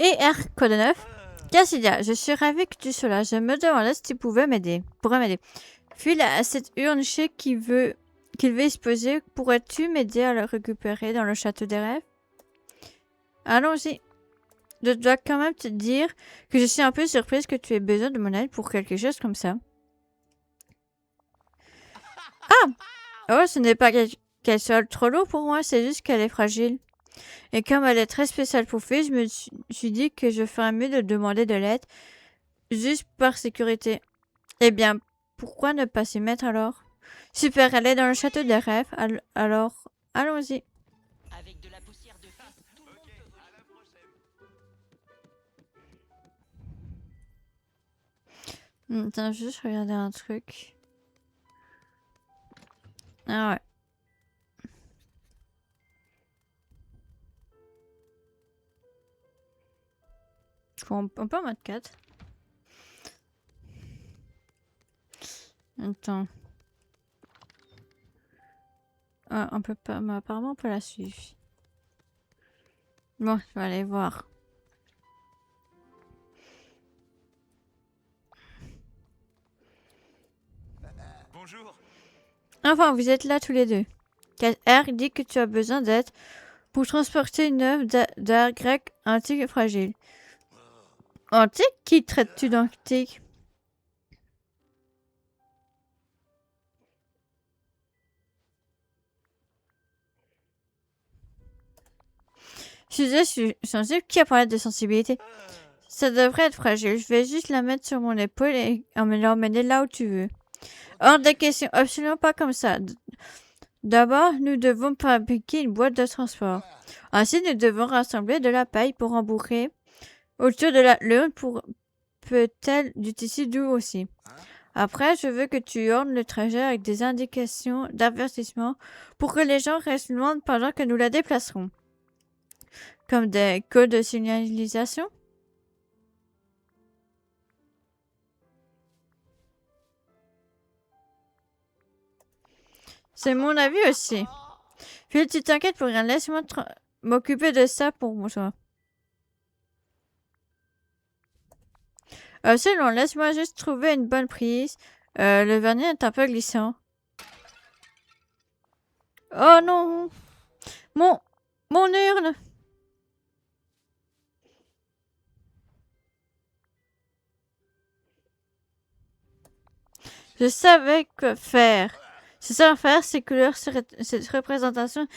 Et R code 9. Cassidia, je suis ravie que tu sois là. Je me demandais si tu pourrais m'aider. File à cette urne, je sais qu'il veut y se poser. Pourrais-tu m'aider à le récupérer dans le château des rêves? Allons-y. Je dois quand même te dire que je suis un peu surprise que tu aies besoin de mon aide pour quelque chose comme ça. Ah! Oh, ce n'est pas qu'elle soit trop lourde pour moi, c'est juste qu'elle est fragile. Et comme elle est très spéciale pour filles, je me suis dit que je ferais mieux de demander de l'aide, juste par sécurité. Eh bien, pourquoi ne pas s'y mettre alors? Super, elle est dans le château des rêves, alors allons-y. Avec de la poussière de face, tout le monde te voit. Attends, juste regarder un truc. Ah ouais. On peut en mettre 4. Attends. Ah, on peut pas, mais apparemment on peut la suivre. Bon, je vais aller voir. Bonjour. Enfin, vous êtes là tous les deux. R dit que tu as besoin d'aide pour transporter une œuvre d'art grec antique et fragile. Antique? Qui traites-tu d'antique? Je suis sensible. Qui a parlé de sensibilité? Ça devrait être fragile. Je vais juste la mettre sur mon épaule et l'emmener là où tu veux. Hors de question. Absolument pas comme ça. D'abord, nous devons fabriquer une boîte de transport. Ensuite, nous devons rassembler de la paille pour embourrer autour de la lune pour peut-être du tissu doux aussi. Après, je veux que tu ornes le trajet avec des indications d'avertissement pour que les gens restent loin pendant que nous la déplacerons. Comme des codes de signalisation. C'est mon avis aussi. Phil, tu t'inquiètes pour rien. Laisse-moi m'occuper de ça pour moi. Absolument, laisse-moi juste trouver une bonne prise. Le vernis est un peu glissant. Oh non! Mon... Mon urne! Je savais quoi faire. C'est ça à faire, ces couleurs, cette représentation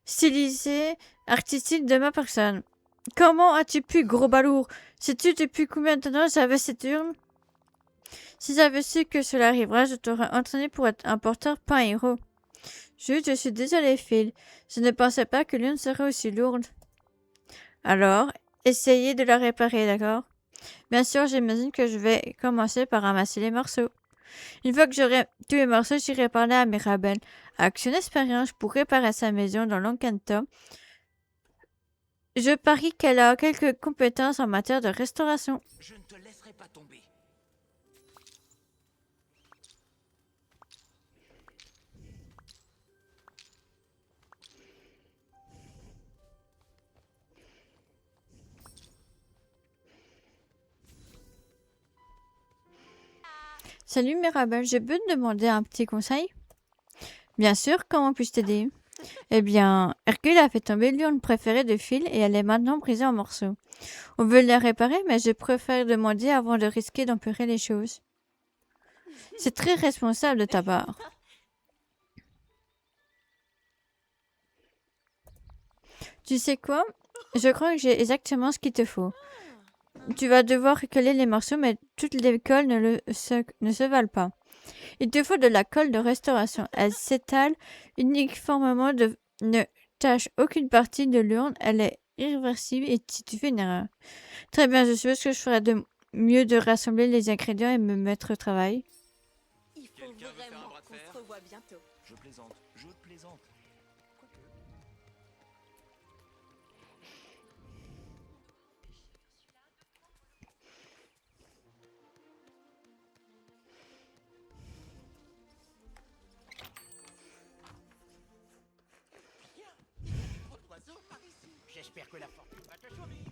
stylisée, artistique de ma personne. Comment as-tu pu, gros balourd? Sais-tu depuis combien de temps j'avais cette urne? Si j'avais su que cela arriverait, je t'aurais entraîné pour être un porteur, pas un héros. Je suis désolée, Phil. Je ne pensais pas que l'une serait aussi lourde. Alors, essayez de la réparer, d'accord? Bien sûr, j'imagine que je vais commencer par ramasser les morceaux. Une fois que j'aurai tous les morceaux, j'irai parler à Mirabelle. Avec son expérience pour réparer sa maison dans l'Encanto, je parie qu'elle a quelques compétences en matière de restauration. Je ne te laisserai pas tomber. Salut Mirabelle, je peux te demander un petit conseil? Bien sûr, comment puis-je t'aider? Eh bien, Hercule a fait tomber l'urne préférée de Phil et elle est maintenant brisée en morceaux. On veut la réparer, mais je préfère demander avant de risquer d'empirer les choses. C'est très responsable de ta part. Tu sais quoi? Je crois que j'ai exactement ce qu'il te faut. Tu vas devoir recoller les morceaux, mais toutes les colles ne se valent pas. Il te faut de la colle de restauration. Elle s'étale uniformément, ne tâche aucune partie de l'urne. Elle est irréversible et si tu fais une erreur. Très bien, je suppose que je ferai de mieux de rassembler les ingrédients et me mettre au travail. Il faut Quelqu'un veut faire un vraiment bras de qu'on fer? se revoie bientôt. Je plaisante. Je plaisante. Quoique. Trop d'oiseaux par ici. J'espère que la fortune va te sourire.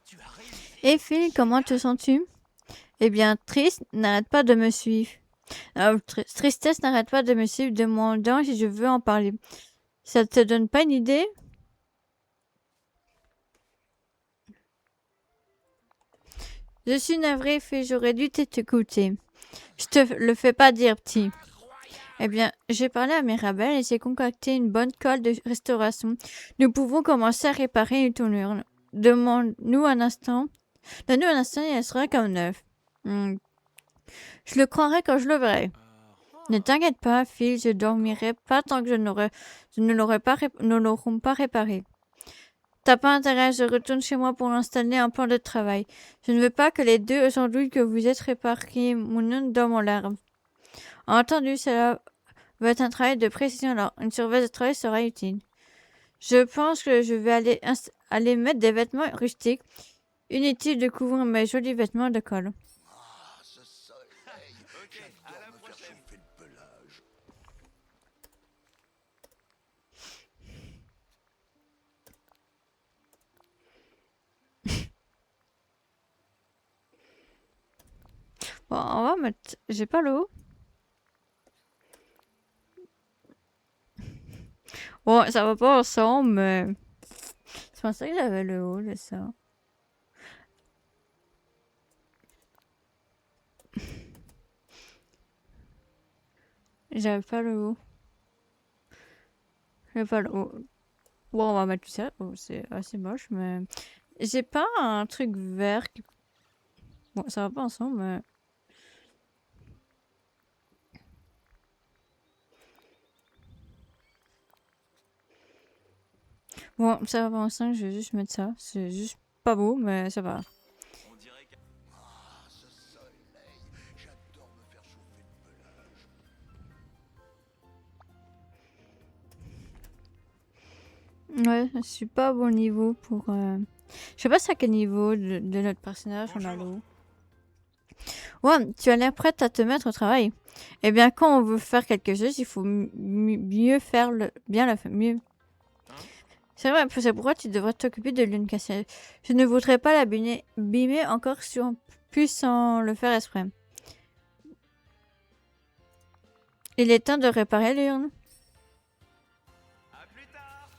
Tu as réussi. Et Phil, comment te sens-tu? Eh bien, Triste n'arrête pas de me suivre. Tristesse n'arrête pas de me suivre, demandant si je veux en parler. Ça te donne pas une idée? Je suis navrée, Phil, j'aurais dû t'écouter. Je te le fais pas dire, petit. Eh bien, j'ai parlé à Mirabel et j'ai concocté une bonne colle de restauration. Nous pouvons commencer à réparer une tournure. Demande-nous un instant. Donne-nous un instant et elle sera comme neuve. Je le croirai quand je le verrai. Ne t'inquiète pas, Phil, je dormirai pas tant que ne l'aurons pas réparé. T'as pas intérêt, je retourne chez moi pour installer un plan de travail. Je ne veux pas que les deux andouilles que vous êtes réparés mon nom dans mon larme. Entendu, cela va être un travail de précision alors. Une surveille de travail sera utile. Je pense que je vais aller mettre des vêtements rustiques. Inutile de couvrir mes jolis vêtements de colle. Ah, ce soleil. Ok, à la J'adore me faire prochaine. chauffer le pelage. Bon, on va mettre... J'ai pas l'eau. Bon, ça va pas ensemble, mais... Je pensais que j'avais le haut, de ça. J'avais pas le haut. J'avais pas le haut. Bon, on va mettre tout ça. Oh, c'est assez moche, mais... J'ai pas un truc vert qui... Bon, ça va pas ensemble, mais... Bon, ça va pas ensemble, je vais juste mettre ça. C'est juste pas beau, mais ça va. On dirait que... Ah, ce soleil. J'adore me faire chauffer le pelage. Ouais, je suis pas au bon niveau pour... Je sais pas c'est à quel niveau de notre personnage on a Bonjour. l'eau. Ouais, tu as l'air prête à te mettre au travail. Eh bien, quand on veut faire quelque chose, il faut mieux faire bien le faire mieux. C'est vrai, c'est pourquoi tu devrais t'occuper de l'une cassée. Je ne voudrais pas l'abîmer encore sur plus sans le faire exprès. Il est temps de réparer l'urne. À plus tard.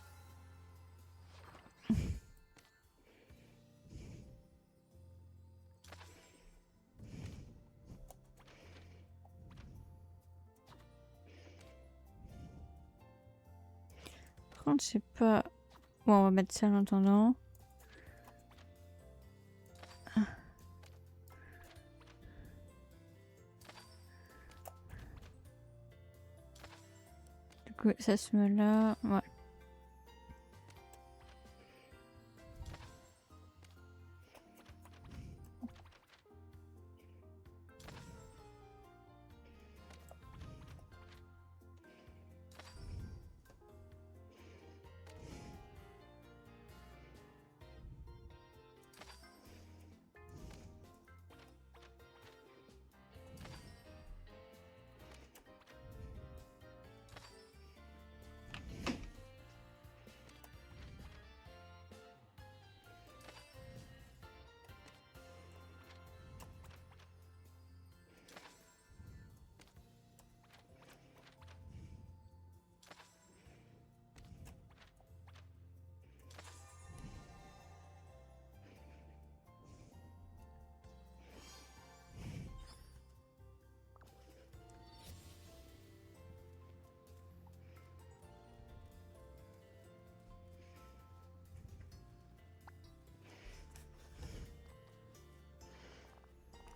Par contre, je sais pas... Bon, on va mettre ça en attendant. Du coup, ça se met là. Ouais.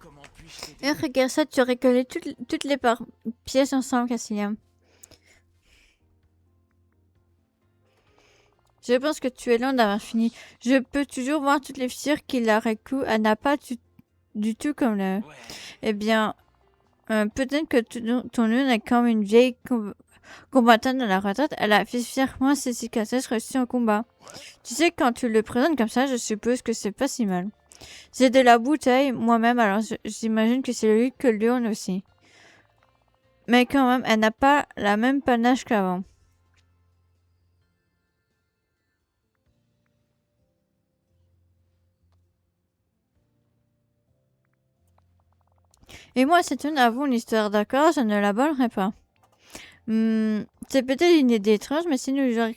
Comment puis-je t'aider? Et regarde ça, tu aurais collé toutes les pièces ensemble, Cassia. Je pense que tu es loin d'avoir fini. Je peux toujours voir toutes les fissures qu'il a recouvert. Elle n'a pas du tout comme le... Ouais. Eh bien, peut-être que ton lune est comme une vieille combattante de la retraite. Elle a fièrement ses cicatrices reçues en combat. Tu sais, quand tu le présentes comme ça, je suppose que c'est pas si mal. J'ai de la bouteille moi-même, alors j'imagine que c'est lui que l'urne aussi. Mais quand même, elle n'a pas la même panache qu'avant. Et moi, c'est une, avouons l'histoire, d'accord? Je ne la bonnerai pas. C'est peut-être une idée étrange, mais si nous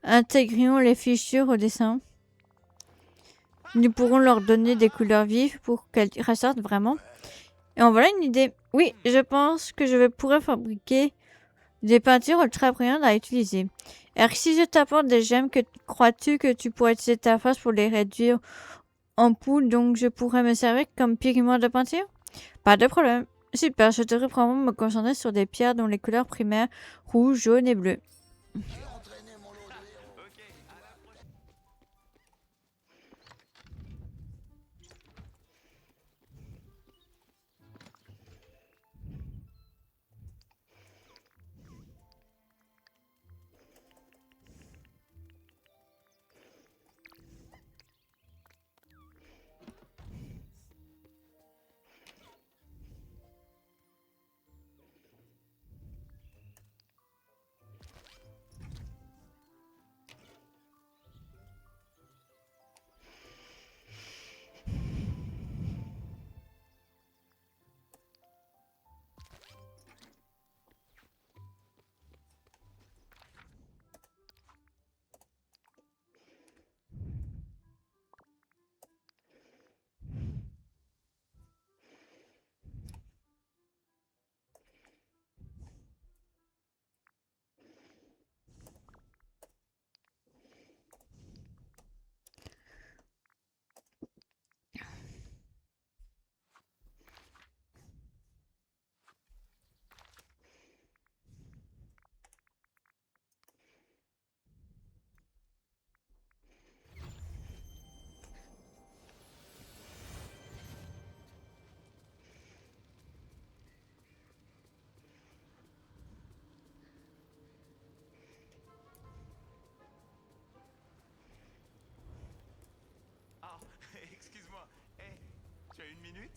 intégrions les fichures au dessin, nous pourrons leur donner des couleurs vives pour qu'elles ressortent vraiment. Et en voilà une idée. Oui, je pense que pourrais fabriquer des peintures ultra brillantes à utiliser. Alors, si je t'apporte des gemmes, crois-tu que tu pourrais utiliser ta force pour les réduire en poudre, donc je pourrais me servir comme pigment de peinture? Pas de problème. Super, je devrais probablement me concentrer sur des pierres dont les couleurs primaires, rouge, jaune et bleu. J'ai entraîné mon lot de héros. Ok, à la prochaine. Ah, excuse-moi. Hé, tu as une minute?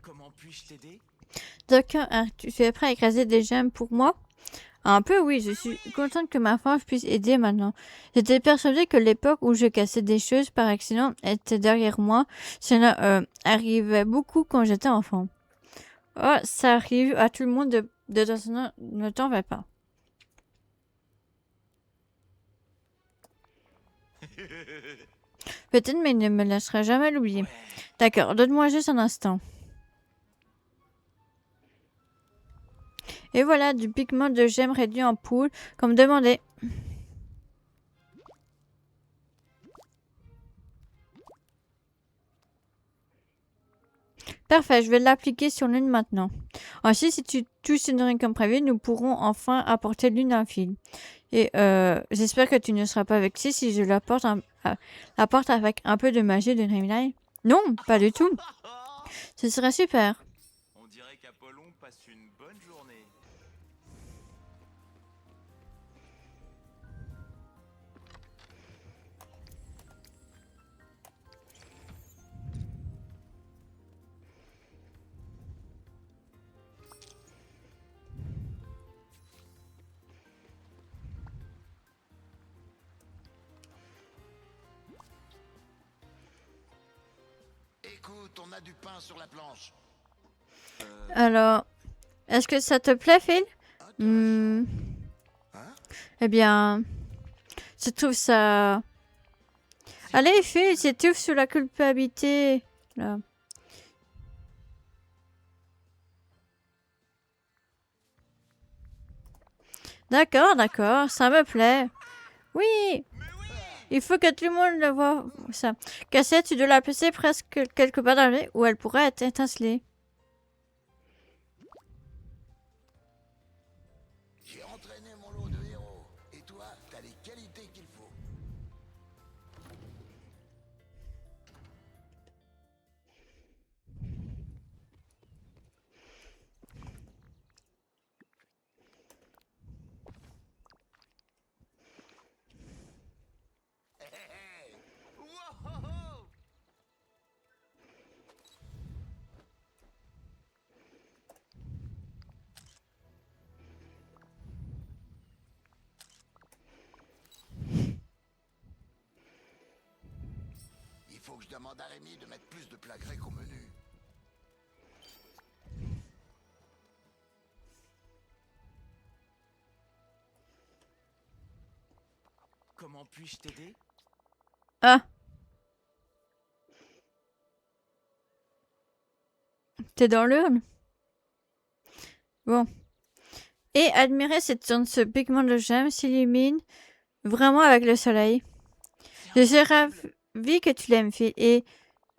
Comment puis-je t'aider? D'accord, tu es prêt à écraser des gemmes pour moi? Un peu, oui, je suis contente que ma force puisse aider maintenant. J'étais persuadée que l'époque où je cassais des choses par accident était derrière moi. Cela arrivait beaucoup quand j'étais enfant. Oh, ça arrive à tout le monde de toute façon, ne t'en fais pas. Peut-être, mais il ne me laissera jamais l'oublier. Ouais. D'accord, donne-moi juste un instant. Et voilà, du pigment de gemme réduit en poudre, comme demandé. Parfait, je vais l'appliquer sur l'une maintenant. Ensuite, si tu touches une ring comme prévu, nous pourrons enfin apporter l'une à un fil. Et j'espère que tu ne seras pas vexé si je l'apporte avec un peu de magie de Dreamlight. Non, pas du tout. Ce serait super. On dirait qu'Apollon passe une bonne journée. Écoute, on a du pain sur la planche. Alors, est-ce que ça te plaît, Phil? Hmm, Hein? eh bien, je trouve ça... Allez, Phil, s'étouffe sous la culpabilité. Là. D'accord, d'accord, ça me plaît. Oui, il faut que tout le monde le voit. Ça. Cassette, tu dois la placer presque quelque part dans le nez où elle pourrait être étincelée. J'ai entraîné mon lot de héros. Et toi, t'as les qualités qu'il faut. faut que je demande à Rémi de mettre plus de plats grecs au menu. Comment puis-je t'aider? Ah, t'es dans l'urne? Bon. Et admirer cette zone, ce pigment de gemme s'illumine vraiment avec le soleil. Je suis ravie que tu l'aimes, Phil, et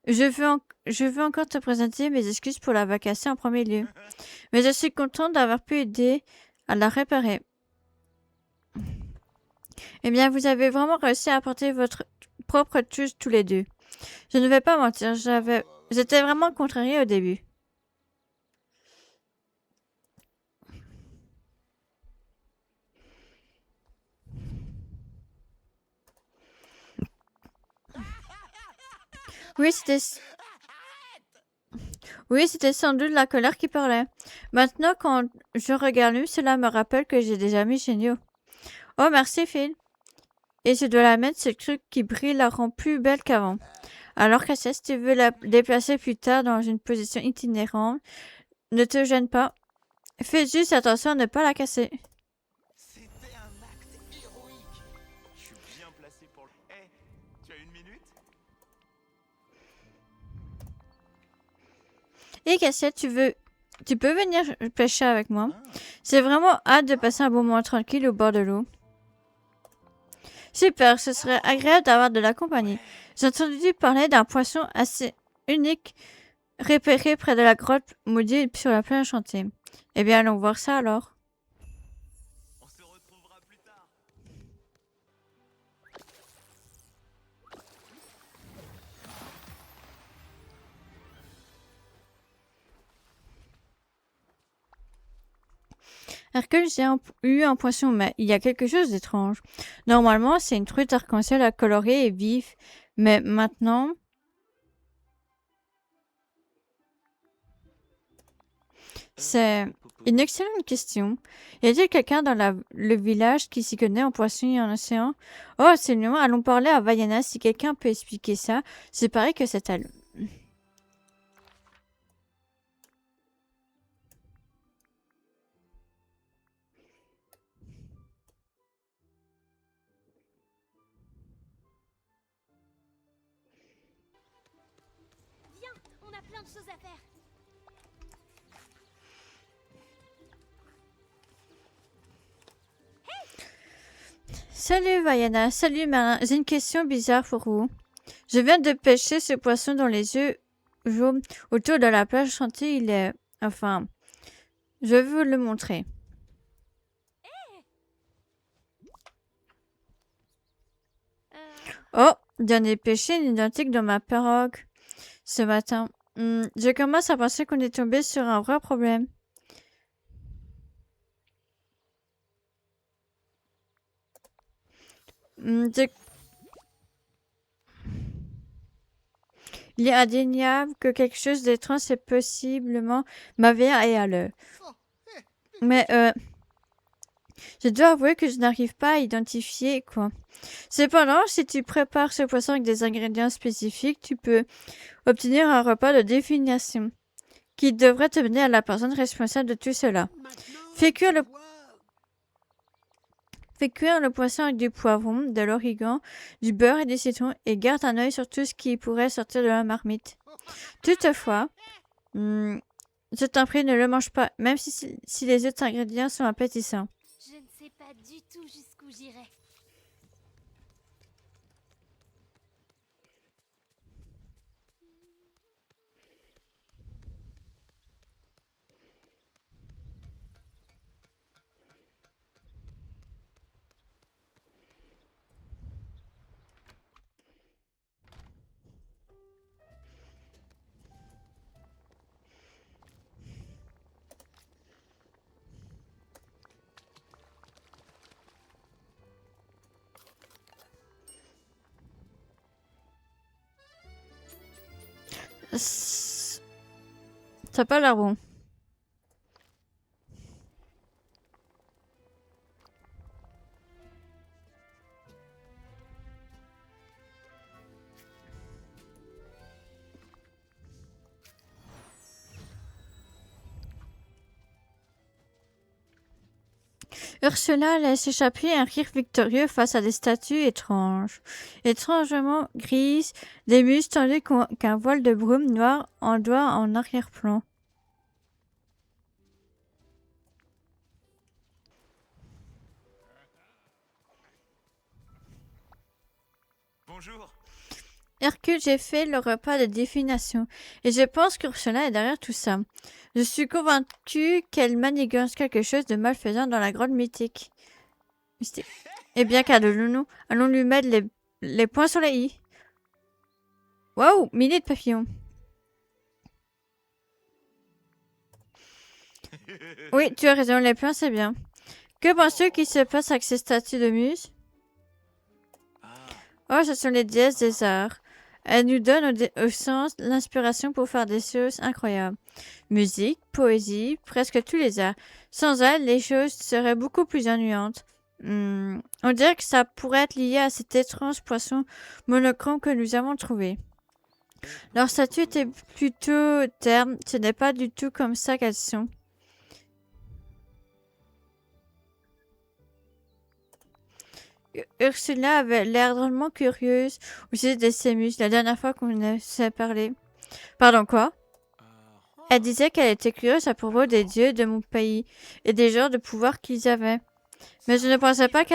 je veux encore te présenter mes excuses pour la vacation en premier lieu. Mais je suis contente d'avoir pu aider à la réparer. Eh bien, vous avez vraiment réussi à apporter votre propre touche tous les deux. Je ne vais pas mentir, j'étais vraiment contrariée au début. Oui, c'était sans doute la colère qui parlait. Maintenant, quand je regarde lui, cela me rappelle que j'ai des amis géniaux. Oh, merci, Phil. Et je dois la mettre, ce truc qui brille la rend plus belle qu'avant. Alors, Cassia, si tu veux la déplacer plus tard dans une position itinérante, ne te gêne pas. Fais juste attention à ne pas la casser. C'était un acte héroïque. Je suis bien placé pour le... Eh, tu as une minute? Et Cassia, tu peux venir pêcher avec moi. C'est vraiment hâte de passer un bon moment tranquille au bord de l'eau. Super, ce serait agréable d'avoir de la compagnie. J'ai entendu parler d'un poisson assez unique repéré près de la grotte maudite sur la plage enchantée. Eh bien, allons voir ça alors. On se retrouvera plus tard. Hercule, j'ai eu un poisson, mais il y a quelque chose d'étrange. Normalement, c'est une truite arc-en-ciel à colorier et vif, mais maintenant... C'est une excellente question. Y a-t-il quelqu'un dans le village qui s'y connaît en poisson et en océan? Oh, absolument, allons parler à Vaiana si quelqu'un peut expliquer ça. C'est pareil que c'est elle. Viens, on a plein de choses à faire. Salut Vaiana, salut Merlin. J'ai une question bizarre pour vous. Je viens de pêcher ce poisson dans les yeux jaunes autour de la plage enchantée. Il est... Enfin, je vais vous le montrer. Oh, j'en ai pêché une identique dans ma pirogue ce matin. Je commence à penser qu'on est tombé sur un vrai problème. Je Il est indéniable que quelque chose d'étrange est possiblement mauvais et à l'heure. Mais je dois avouer que je n'arrive pas à identifier quoi. Cependant, si tu prépares ce poisson avec des ingrédients spécifiques, tu peux obtenir un repas de définition qui devrait te mener à la personne responsable de tout cela. Fais cuire le poisson avec du poivron, de l'origan, du beurre et du citron et garde un œil sur tout ce qui pourrait sortir de la marmite. Toutefois, je t'en prie, ne le mange pas, même si les autres ingrédients sont appétissants. Je ne sais pas du tout jusqu'où j'irai. Ça n'a pas l'air bon. Ursula laisse échapper un rire victorieux face à des statues étranges, étrangement grises, des muscles tandis qu'un voile de brume noire ondoie en arrière-plan. Bonjour. Hercule, j'ai fait le repas de divination, et je pense qu'Ursula est derrière tout ça. Je suis convaincue qu'elle manigance quelque chose de malfaisant dans la grotte mythique. Eh bien, qu'allons-nous? Allons lui mettre les points sur les i. Waouh, milliers de papillons. Oui, tu as raison, les points c'est bien. Que penses-tu qu'il se passe avec ces statues de muses? Oh, ce sont les déesses des arts. Elles nous donnent au sens l'inspiration pour faire des choses incroyables. Musique, poésie, presque tous les arts. Sans elles, les choses seraient beaucoup plus ennuyantes. On dirait que ça pourrait être lié à cet étrange poisson monochrome que nous avons trouvé. Leur statue était plutôt terne, ce n'est pas du tout comme ça qu'elles sont. Ursula avait l'air drôlement curieuse au sujet de ses muscles la dernière fois qu'on s'est parlé. Pardon, quoi? Elle disait qu'elle était curieuse à propos des dieux de mon pays et des genres de pouvoirs qu'ils avaient. Mais je ne pensais pas que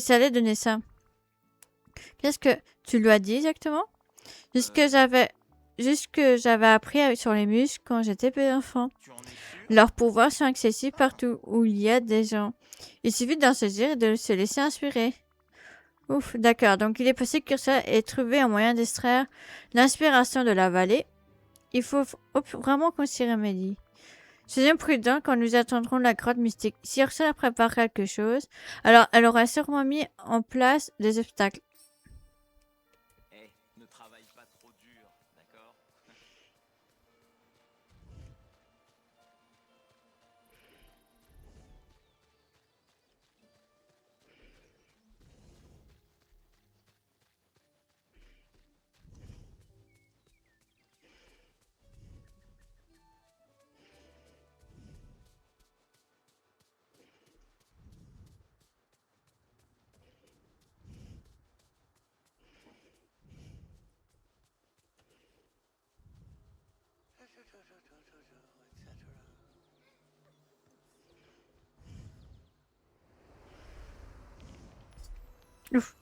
ça allait donner ça. Qu'est-ce que tu lui as dit exactement? Juste que j'avais appris sur les muscles quand j'étais petit enfant. Leurs pouvoirs sont accessibles partout où il y a des gens. Il suffit d'en saisir et de se laisser inspirer. Ouf, d'accord. Donc il est possible que ça ait trouvé un moyen d'extraire l'inspiration de la vallée. Il faut vraiment qu'on s'y remédie. Soyons prudents quand nous attendrons la grotte mystique. Si Ursula prépare quelque chose, alors elle aura sûrement mis en place des obstacles. Ne travaille pas trop dur, d'accord? Ouf.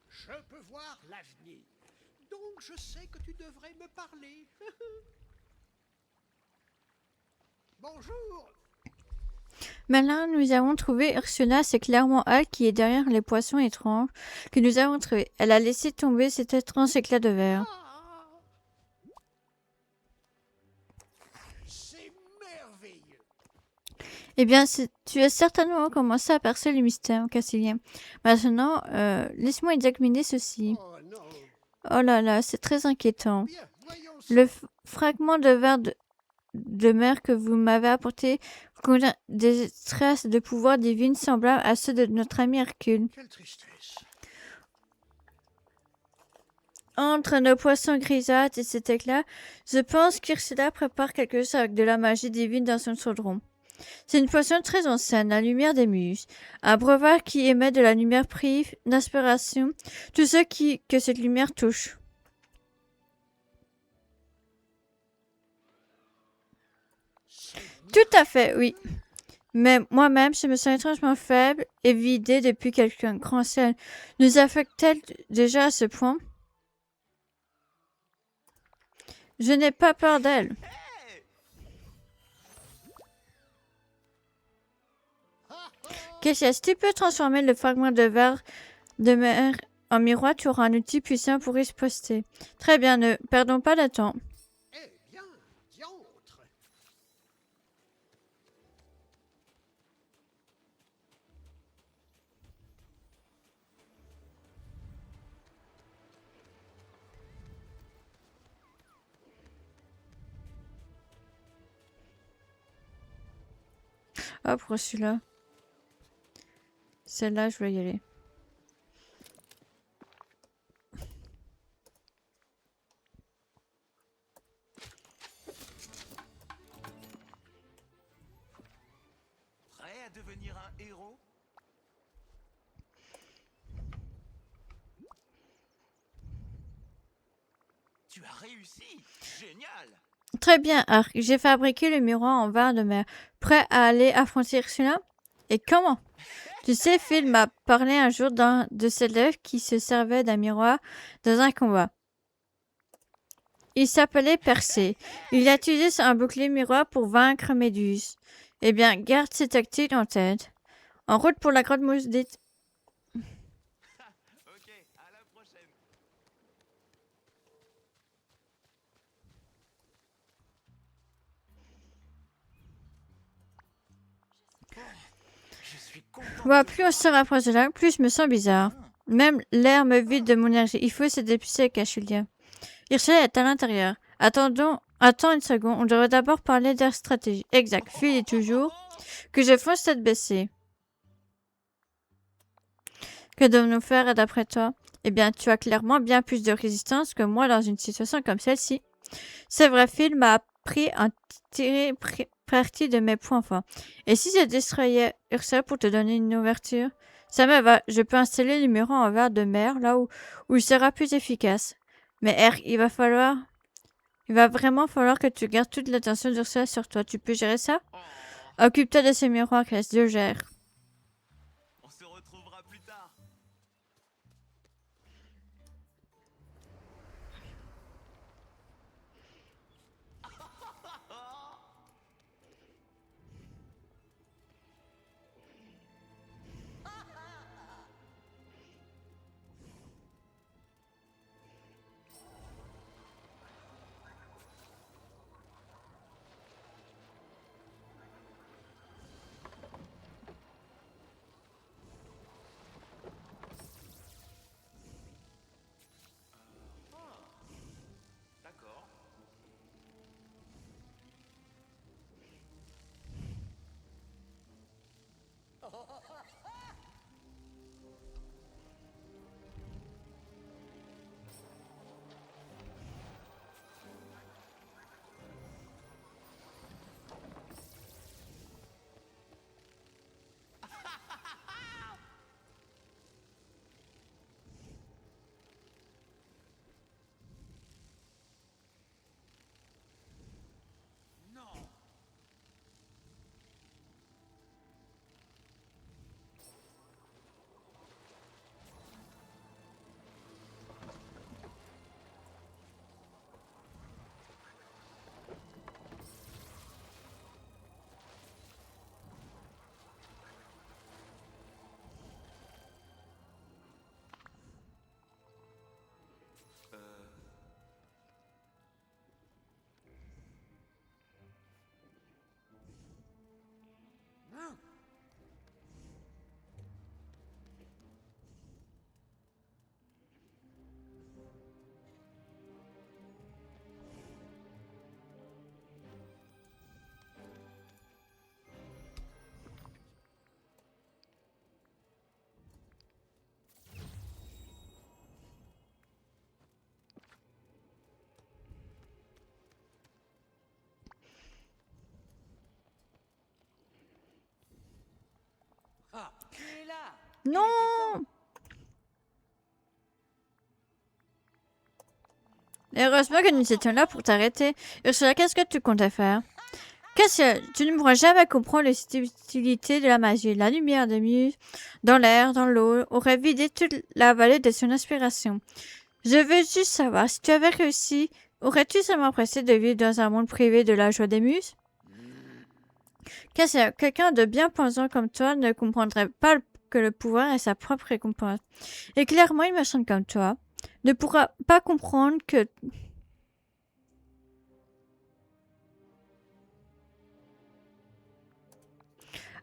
Je peux voir l'avenir. Donc je sais que tu devrais me parler. Bonjour. Maintenant, nous avons trouvé Ursula, c'est clairement elle qui est derrière les poissons étranges que nous avons trouvés. Elle a laissé tomber cet étrange éclat de verre. C'est merveilleux. Eh bien, tu as certainement commencé à percer le mystère, Cassilien. Maintenant, laisse-moi examiner ceci. Oh non. Oh là là, c'est très inquiétant. Bien, voyons Le fragment de verre de mer que vous m'avez apporté contient des traces de pouvoir divin semblables à ceux de notre ami Hercule. Quelle tristesse. Entre nos poissons grisâtres et cet éclat, je pense qu'Ursula prépare quelque chose avec de la magie divine dans son chaudron. C'est une potion très ancienne, la lumière des muses. Un breuvage qui émet de la lumière prive d'inspiration tous ceux que cette lumière touche. Tout à fait, oui. Mais moi-même, je me sens étrangement faible et vidée depuis qu'un grand ciel nous affecte-t-elle déjà à ce point? Je n'ai pas peur d'elle. Qu'est-ce que tu peux transformer le fragment de verre de mer en miroir? Tu auras un outil puissant pour y poster. Très bien, ne perdons pas de temps. Eh bien, diantre. Ah, pour celui-là. Celle-là, je vais y aller. Prêt à devenir un héros? Tu as réussi! Génial! Très bien, Ark. J'ai fabriqué le miroir en verre de mer. Prêt à aller affronter Ursula? Et comment? Tu sais, Phil m'a parlé un jour d'un de ses élèves qui se servait d'un miroir dans un combat. Il s'appelait Persée. Il a utilisé un bouclier miroir pour vaincre Méduse. Eh bien, garde cette tactique en tête. En route pour la grotte maudite. Ok, à la prochaine! Je suis content. Bon, plus on se rapproche de là, plus je me sens bizarre. Même l'air me vide de mon énergie. Il faut se dépucer avec Julien. Ursula est à l'intérieur. Attends une seconde. On devrait d'abord parler de la stratégie. Exact. Phil est toujours que je fonce tête baissée. Que devons-nous faire d'après toi? Eh bien, tu as clairement bien plus de résistance que moi dans une situation comme celle-ci. C'est vrai, Phil m'a appris à tirer parti de mes points forts. Et si je destroyais Ursula pour te donner une ouverture? Ça me va. Je peux installer le miroir en verre de mer là où il sera plus efficace. Mais R, il va vraiment falloir que tu gardes toute l'attention d'Ursula sur toi. Tu peux gérer ça? Occupe-toi de ce miroir, Chris. Je gère. On se retrouvera plus tard. Non! Heureusement que nous étions là pour t'arrêter. Ursula, qu'est-ce que tu comptais faire? Qu'est-ce que tu ne pourras jamais comprendre les subtilités de la magie. La lumière de Muse, dans l'air, dans l'eau, aurait vidé toute la vallée de son inspiration. Je veux juste savoir, si tu avais réussi, aurais-tu seulement pressé de vivre dans un monde privé de la joie des muses? Qu'est-ce que quelqu'un de bien pensant comme toi ne comprendrait pas que le pouvoir est sa propre récompense. Et clairement, une méchante comme toi ne pourra pas comprendre que...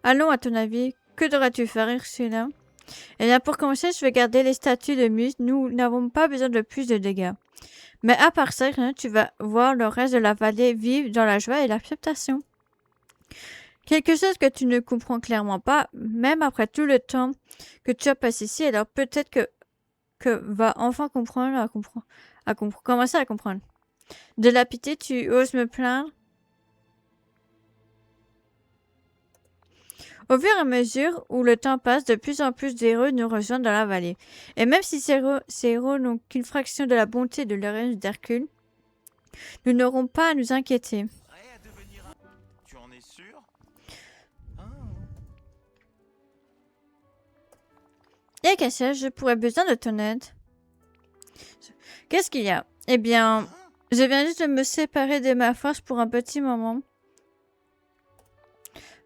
Allons, à ton avis, que devrais-tu faire, Ursula? Eh bien, pour commencer, je vais garder les statues de Muse. Nous n'avons pas besoin de plus de dégâts. Mais à part ça, tu vas voir le reste de la vallée vivre dans la joie et l'acceptation. Quelque chose que tu ne comprends clairement pas, même après tout le temps que tu as passé ici, alors peut-être que va enfin comprendre, commencer à comprendre. De la pitié, tu oses me plaindre? Au fur et à mesure où le temps passe, de plus en plus d'héros nous rejoignent dans la vallée. Et même si ces héros n'ont qu'une fraction de la bonté de l'héroïne d'Hercule, nous n'aurons pas à nous inquiéter. Prêt à devenir un... Tu en es sûr? Et qu'est-ce que je pourrais besoin de ton aide? Qu'est-ce qu'il y a? Eh bien, je viens juste de me séparer de ma force pour un petit moment.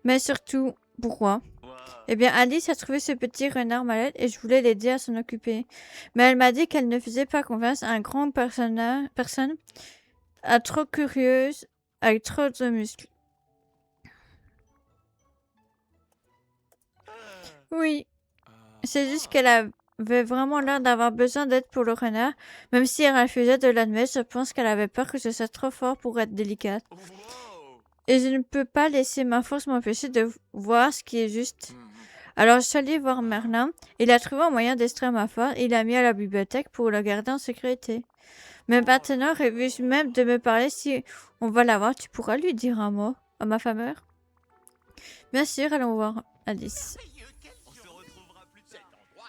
Mais surtout, pourquoi? Eh bien, Alice a trouvé ce petit renard malade et je voulais l'aider à s'en occuper. Mais elle m'a dit qu'elle ne faisait pas confiance à une grande personne trop curieuse, avec trop de muscles. Oui, c'est juste qu'elle avait vraiment l'air d'avoir besoin d'aide pour le renard. Même si elle refusait de l'admettre, je pense qu'elle avait peur que ce soit trop fort pour être délicate. Et je ne peux pas laisser ma force m'empêcher de voir ce qui est juste. Alors je suis allée voir Merlin. Il a trouvé un moyen d'extraire ma force et il l'a mis à la bibliothèque pour le garder en sécurité. Mais maintenant, refuse même de me parler. Si on va la voir, tu pourras lui dire un mot à ma femme. Bien sûr, allons voir Alice. On se retrouvera plus de cet endroit.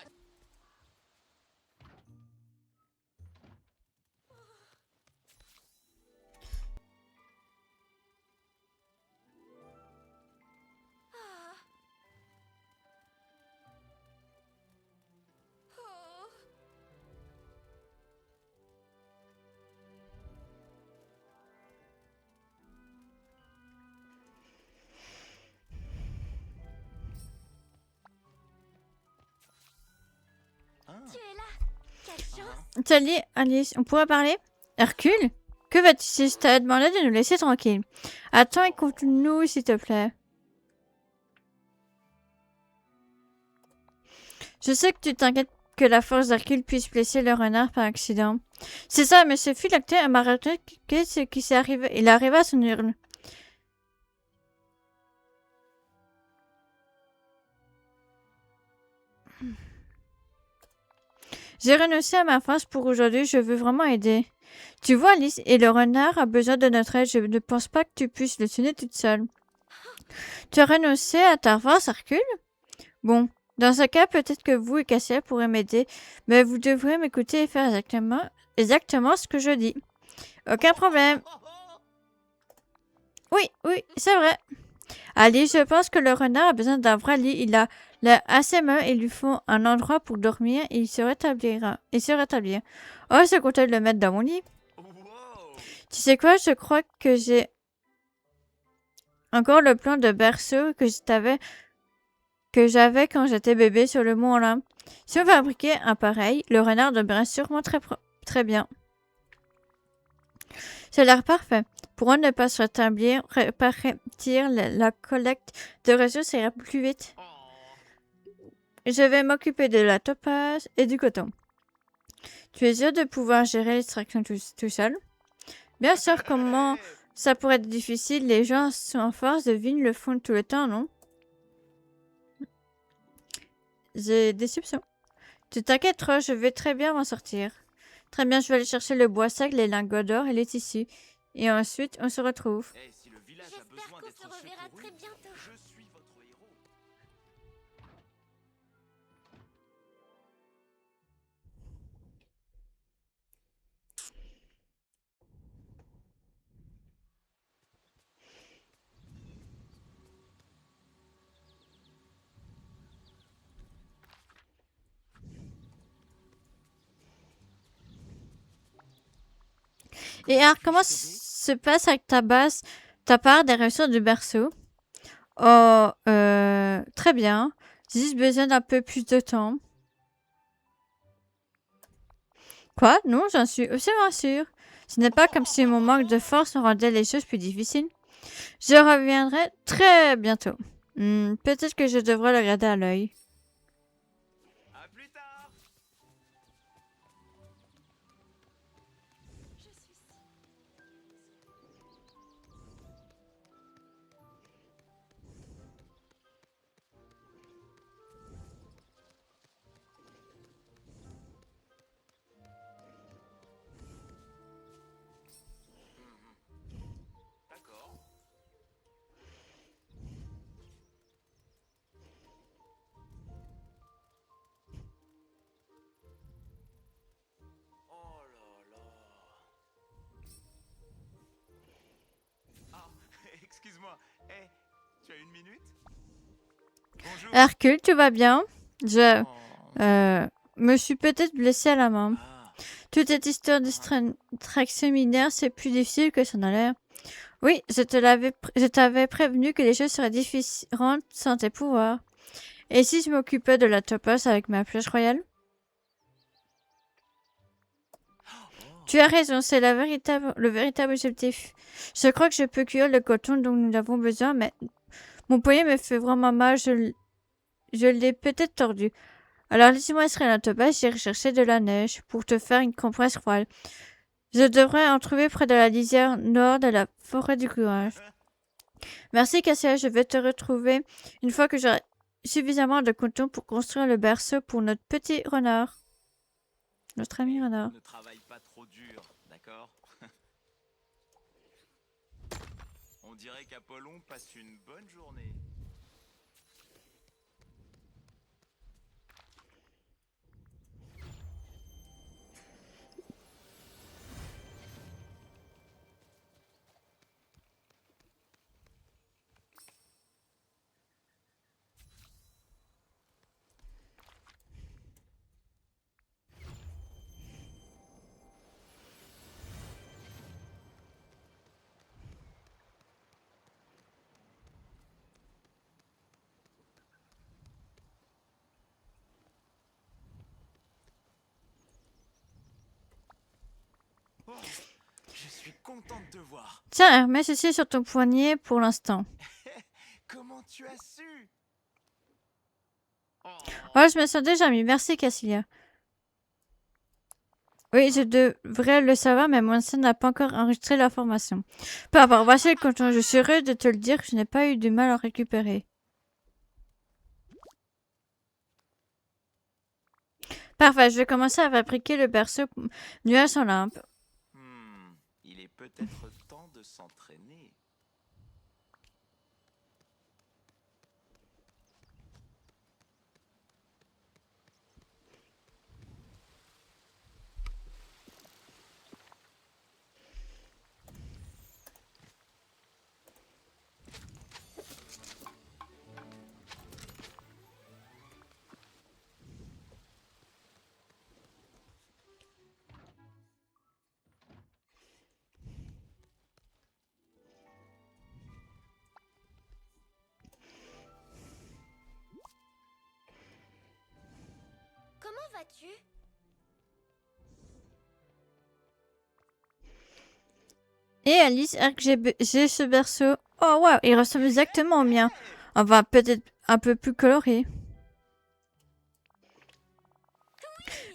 Tu es là. Quelle chance. Salut Alice, on pourra parler? Hercule? Que vas-tu si je t'ai demandé de nous laisser tranquille? Attends, écoute-nous s'il te plaît. Je sais que tu t'inquiètes que la force d'Hercule puisse blesser le renard par accident. C'est ça, mais ce phylactère m'a raconté ce qui s'est arrivé. Il arriva à son hurle. J'ai renoncé à ma force pour aujourd'hui, je veux vraiment aider. Tu vois, Alice, et le renard a besoin de notre aide, je ne pense pas que tu puisses le tuer toute seule. Tu as renoncé à ta force, Hercule? Bon, dans ce cas, peut-être que vous et Cassia pourrez m'aider, mais vous devrez m'écouter et faire exactement ce que je dis. Aucun problème. Oui, c'est vrai. Alice, je pense que le renard a besoin d'un vrai lit. Il a l'air assez mal et il lui faut un endroit pour dormir et il se rétablira. Oh, je comptais le mettre dans mon lit. Tu sais quoi, je crois que j'ai encore le plan de berceau que j'avais quand j'étais bébé sur le mont Olympe. Si on fabriquait un pareil, le renard devrait sûrement très bien. Ça a l'air parfait. Pour ne pas se rétablir, répartir la collecte de ressources ira plus vite. Je vais m'occuper de la topaze et du coton. Tu es sûr de pouvoir gérer l'extraction tout seul? Bien sûr, comment ça pourrait être difficile? Les gens en force de vigne le font tout le temps, non? J'ai des soupçons. Tu t'inquiètes trop, je vais très bien m'en sortir. Très bien, je vais aller chercher le bois sec, les lingots d'or et les tissus. Et ensuite, on se retrouve. Hey, si le village a J'espère besoin qu'on d'être se reverra secouru, très bientôt. je suis votre héros. Et alors, comment se passe avec ta base, ta part des ressources du berceau? Oh, très bien. J'ai juste besoin d'un peu plus de temps. Quoi? Non, j'en suis absolument sûre. Ce n'est pas comme si mon manque de force me rendait les choses plus difficiles. Je reviendrai très bientôt. Peut-être que je devrais le garder à l'œil. À plus tard. Je suis si... D'accord. Oh là là. Ah, excuse-moi. Tu as une minute? Bonjour. Hercule, tu vas bien? Je Oh. me suis peut-être blessé à la main. Ah. Toute cette histoire d'extraction mineure, c'est plus difficile que ça n'a l'air. Oui, je t'avais prévenu que les choses seraient différentes sans tes pouvoirs. Et si je m'occupais de la topaz avec ma flèche royale? Tu as raison, c'est le véritable objectif. Je crois que je peux cuire le coton dont nous avons besoin, mais mon poignet me fait vraiment mal, je l'ai peut-être tordu. Alors laisse-moi extraire la topaz, j'irai chercher de la neige pour te faire une compresse froide. Je devrais en trouver près de la lisière nord de la forêt du courage. Merci Cassia, je vais te retrouver une fois que j'aurai suffisamment de coton pour construire le berceau pour notre petit renard. Notre ami renard. Ne travaille pas trop dur, d'accord? On dirait qu'Apollon passe une bonne journée. Oh, je suis content de te voir. Tiens, mets ceci sur ton poignet pour l'instant. Comment tu as su? Oh. Oh, je me sens déjà mis. Merci Cassilia. Oui, je devrais le savoir, mais mon ancien n'a pas encore enregistré l'information. Peu importe, voici le coton. Je suis heureuse de te le dire, je n'ai pas eu du mal à en récupérer. Parfait, je vais commencer à fabriquer le berceau nuage sans lampe. Il est peut-être temps de s'entraîner. Comment vas-tu? Et Alice, j'ai ce berceau. Oh waouh, il ressemble exactement au mien. Enfin, peut-être un peu plus coloré.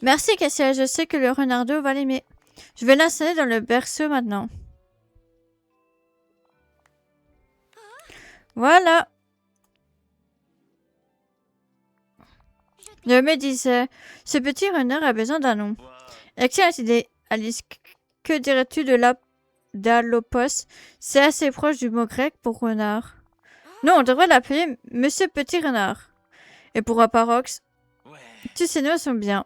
Merci Cassia, je sais que le renardeau va l'aimer. Je vais l'installer dans le berceau maintenant. Voilà. Je me disais, ce petit renard a besoin d'un nom. Wow. Excellente idée, Alice. Que dirais-tu de d'Alopos? C'est assez proche du mot grec pour renard. Non, on devrait l'appeler Monsieur Petit Renard. Et pour Aparox, Ouais. tous ces noms sont bien.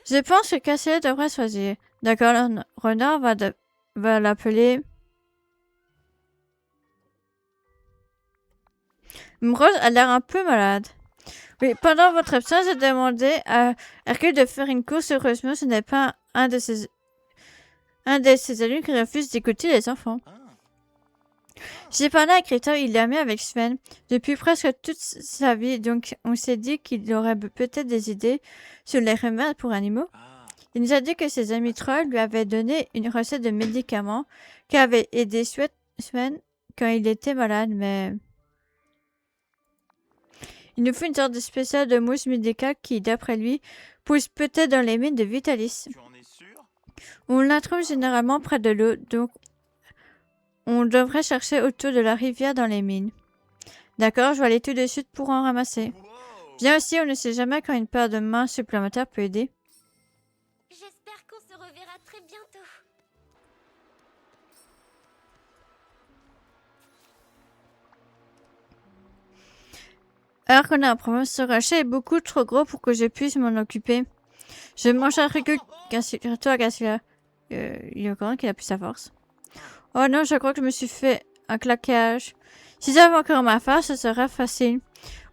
Je pense que Cassia devrait choisir. D'accord, le renard va l'appeler... Mrose a l'air un peu malade. Oui, pendant votre absence, j'ai demandé à Hercule de faire une course. Heureusement, ce n'est pas un de ses un de ses amis qui refuse d'écouter les enfants. Ah. J'ai parlé à Krypto, il est ami avec Sven depuis presque toute sa vie, donc on s'est dit qu'il aurait peut-être des idées sur les remèdes pour animaux. Ah. Il nous a dit que ses amis trolls lui avaient donné une recette de médicaments qui avait aidé Sven quand il était malade, mais... Il nous faut une sorte de spécial de mousse médicale qui, d'après lui, pousse peut-être dans les mines de Vitalis. Tu en es sûr? On la trouve généralement près de l'eau, donc on devrait chercher autour de la rivière dans les mines. D'accord, je vais aller tout de suite pour en ramasser. Wow. Bien aussi, on ne sait jamais quand une paire de mains supplémentaires peut aider. J'espère qu'on se reverra très bientôt. Alors qu'on a un problème, ce rocher est beaucoup trop gros pour que je puisse m'en occuper. Je mange un recul. Toi, Cassila. Il est au courant qu'il a plus sa force. Oh non, je crois que je me suis fait un claquage. Si j'avais encore ma force, ce serait facile.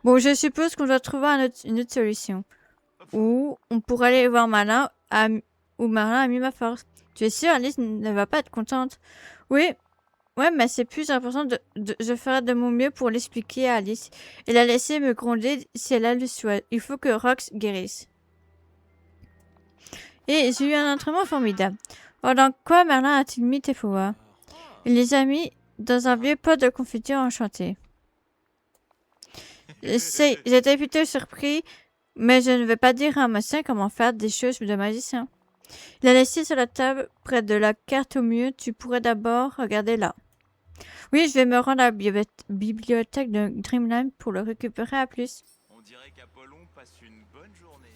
Bon, je suppose qu'on doit trouver une autre solution. Ou on pourrait aller voir Malin, où Malin a mis ma force. Tu es sûre, Alice ne va pas être contente? Oui. Ouais, mais c'est plus important je ferai de mon mieux pour l'expliquer à Alice et la laisser me gronder si elle a le souhait. Il faut que Rox guérisse. Et j'ai eu un entraînement formidable. Pendant quoi Merlin a-t-il mis tes pouvoirs? Il les a mis dans un vieux pot de confiture enchanté. J'étais plutôt surpris, mais je ne vais pas dire à un magicien comment faire des choses de magicien. Il a laissé sur la table près de la carte au mieux. Tu pourrais d'abord regarder là. Oui, je vais me rendre à la bibliothèque de Dreamland pour le récupérer à plus. On dirait qu'Apollon passe une bonne journée.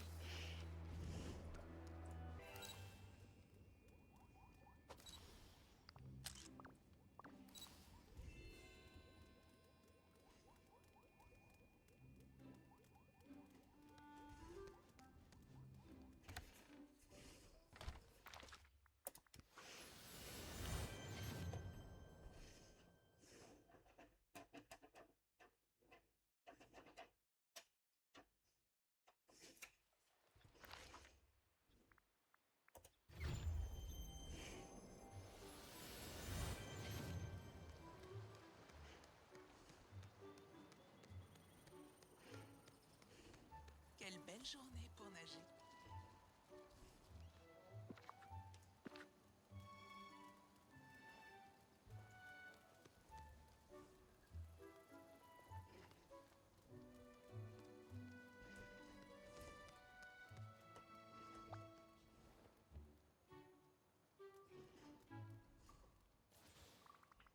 Quelle belle journée pour nager.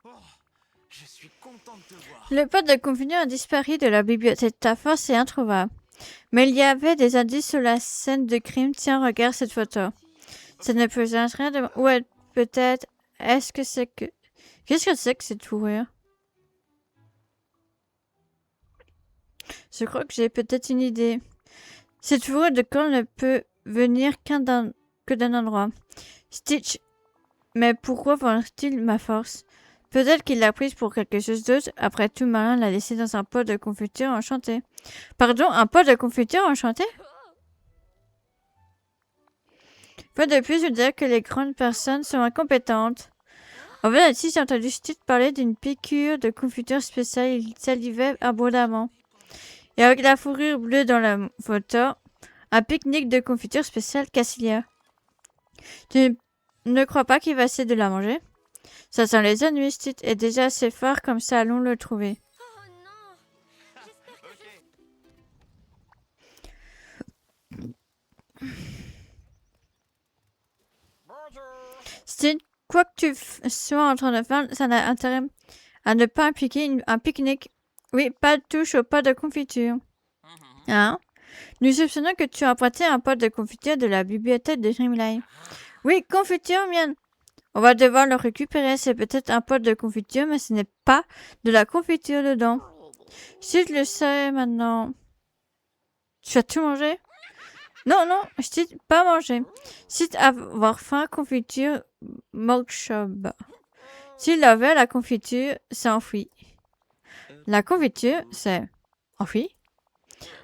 Oh, je suis content de te voir. Le pot de confiture a disparu de la bibliothèque. Ta force est introuvable. Mais il y avait des indices sur la scène de crime. Tiens, regarde cette photo. Ça ne peut rien de... Ouais, peut-être... Est-ce que c'est que... Qu'est-ce que c'est que cette fourrure? Je crois que j'ai peut-être une idée. Cette fourrure de corps ne peut venir que d'un endroit. Stitch. Mais pourquoi vend-il ma force? Peut-être qu'il l'a prise pour quelque chose d'autre. Après tout, Malin l'a laissée dans un pot de confiture enchanté. Pardon, un pot de confiture enchanté? Fois de plus, je dirais que les grandes personnes sont incompétentes. En fait, ici, j'ai entendu Stitch parler d'une piqûre de confiture spéciale. Il salivait abondamment. Et avec la fourrure bleue dans la photo, un pique-nique de confiture spéciale Cassilia. Tu ne crois pas qu'il va essayer de la manger? Ça sent les ennuis, Stitch est déjà assez fort comme ça, allons le trouver. Oh non. J'espère que Stitch, quoi que tu sois en train de faire, ça n'a intérêt à ne pas impliquer un pique-nique. Oui, pas de touche au pot de confiture. Hein? Nous soupçonnons que tu as emprunté un pot de confiture de la bibliothèque de Dreamlight. Oui, confiture mienne. On va devoir le récupérer. C'est peut-être un pot de confiture, mais ce n'est pas de la confiture dedans. Si tu le sais maintenant. Tu as tout mangé? Non, non, je t'ai pas mangé. Si tu avoir faim, confiture, Mokshub. S'il avait la confiture, c'est enfoui. La confiture, c'est enfoui.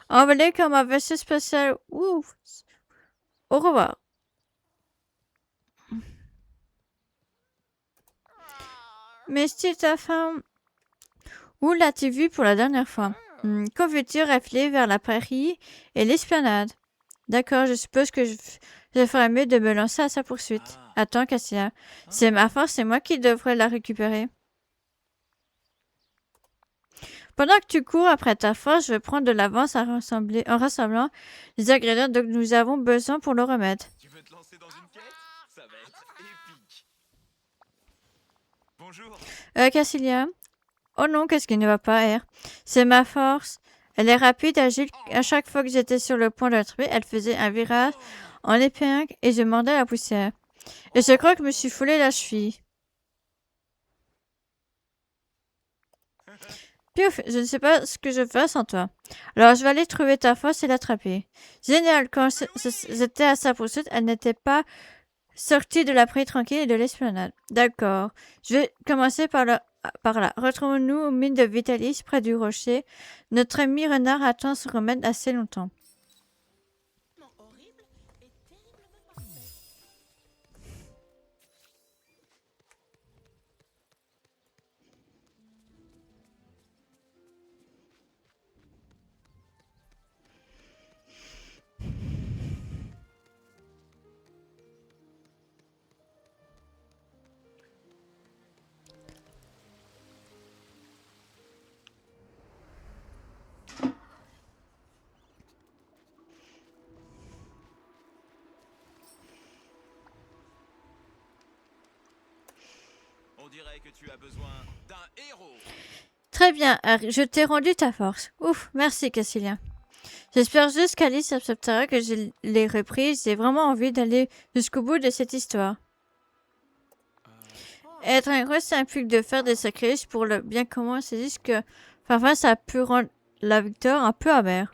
Envolé comme un vaisseau spatial. Ouf. Au revoir. Mais si ta femme... Où l'as-tu vue pour la dernière fois? Quand veux-tu rafler vers la prairie et l'esplanade? D'accord, je suppose que je ferais mieux de me lancer à sa poursuite. Attends, Cassia. C'est ma force, c'est moi qui devrais la récupérer. Pendant que tu cours après ta force, je vais prendre de l'avance en rassemblant les ingrédients dont nous avons besoin pour le remède. Tu veux te lancer dans une quête? Ça va être épique. Bonjour. Cassilia? Oh non, qu'est-ce qui ne va pas, R? C'est ma force. Elle est rapide, agile. À chaque fois que j'étais sur le point de tomber, elle faisait un virage en épingle et je mordais la poussière. Et je crois que je me suis foulé la cheville. Piouf, je ne sais pas ce que je fais sans toi. Alors je vais aller trouver ta force et l'attraper. Génial, quand j'étais à sa poursuite, elle n'était pas sortie de la prairie tranquille et de l'esplanade. D'accord. Je vais commencer par là. Retrouvons-nous aux mines de Vitalis, près du rocher. Notre ami renard attend ce remède assez longtemps. Horrible et terriblement parfait. On dirait que tu as besoin d'un héros. Très bien, Harry, je t'ai rendu ta force. Ouf, merci Cassilia. J'espère juste qu'Alice acceptera que je l'ai reprise. J'ai vraiment envie d'aller jusqu'au bout de cette histoire. Être un héros, ça implique de faire des sacrifices pour le bien commun. C'est juste que parfois ça peut rendre la victoire un peu amère.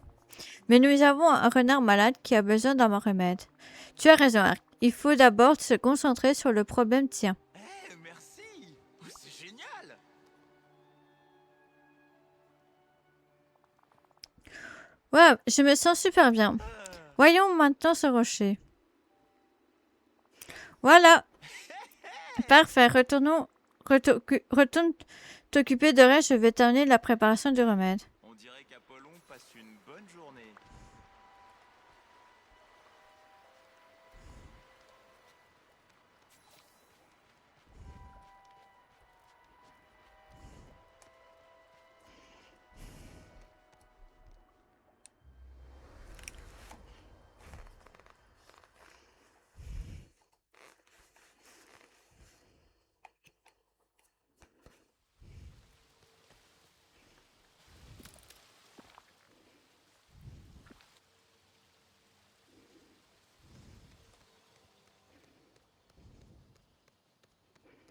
Mais nous avons un renard malade qui a besoin d'un remède. Tu as raison, Harry. Il faut d'abord se concentrer sur le problème tien. Eh, merci. C'est génial. Ouais, je me sens super bien. Voyons maintenant ce rocher. Voilà. Parfait. Retourne t'occuper de reste. Je vais terminer la préparation du remède. On dirait qu'Apollon passe une bonne journée.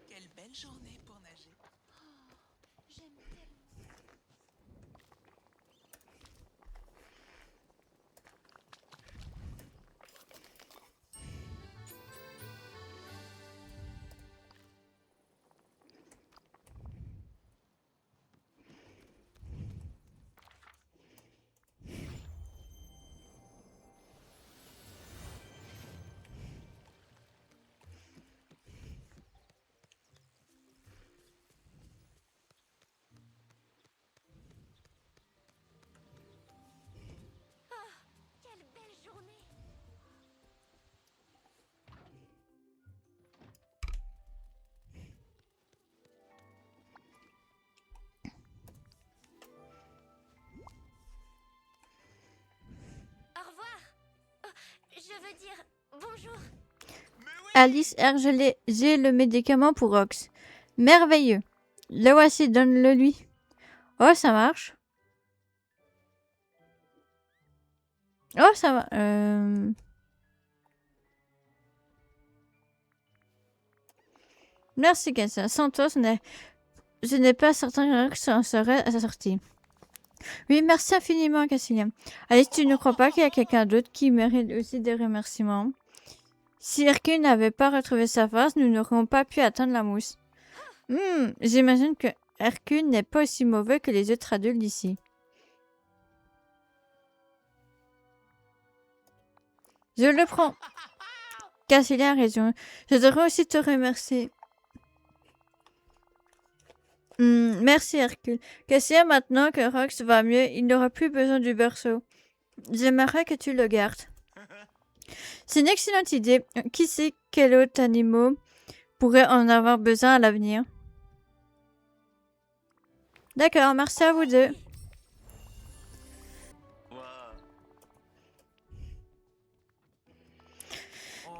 Quelle belle journée pour nager. J'aime tellement. Quelle belle journée. Au revoir. Oh, je veux dire bonjour. Alice R. J'ai le médicament pour Ox. Merveilleux. Le voici, donne-le lui. Oh, ça marche. Oh, ça va. Merci, Cassia. Sans toi, je n'ai pas certain que ça en serait à sa sortie. Oui, merci infiniment, Cassilia. Alice, tu ne crois pas qu'il y a quelqu'un d'autre qui mérite aussi des remerciements? Si Hercule n'avait pas retrouvé sa force, nous n'aurions pas pu atteindre la mousse. J'imagine que Hercule n'est pas aussi mauvais que les autres adultes d'ici. Je le prends. Cassilia a raison. Je devrais aussi te remercier. Merci Hercule. Cassia, maintenant que Rox va mieux, il n'aura plus besoin du berceau. J'aimerais que tu le gardes. C'est une excellente idée. Qui sait quel autre animal pourrait en avoir besoin à l'avenir? D'accord, merci à vous deux.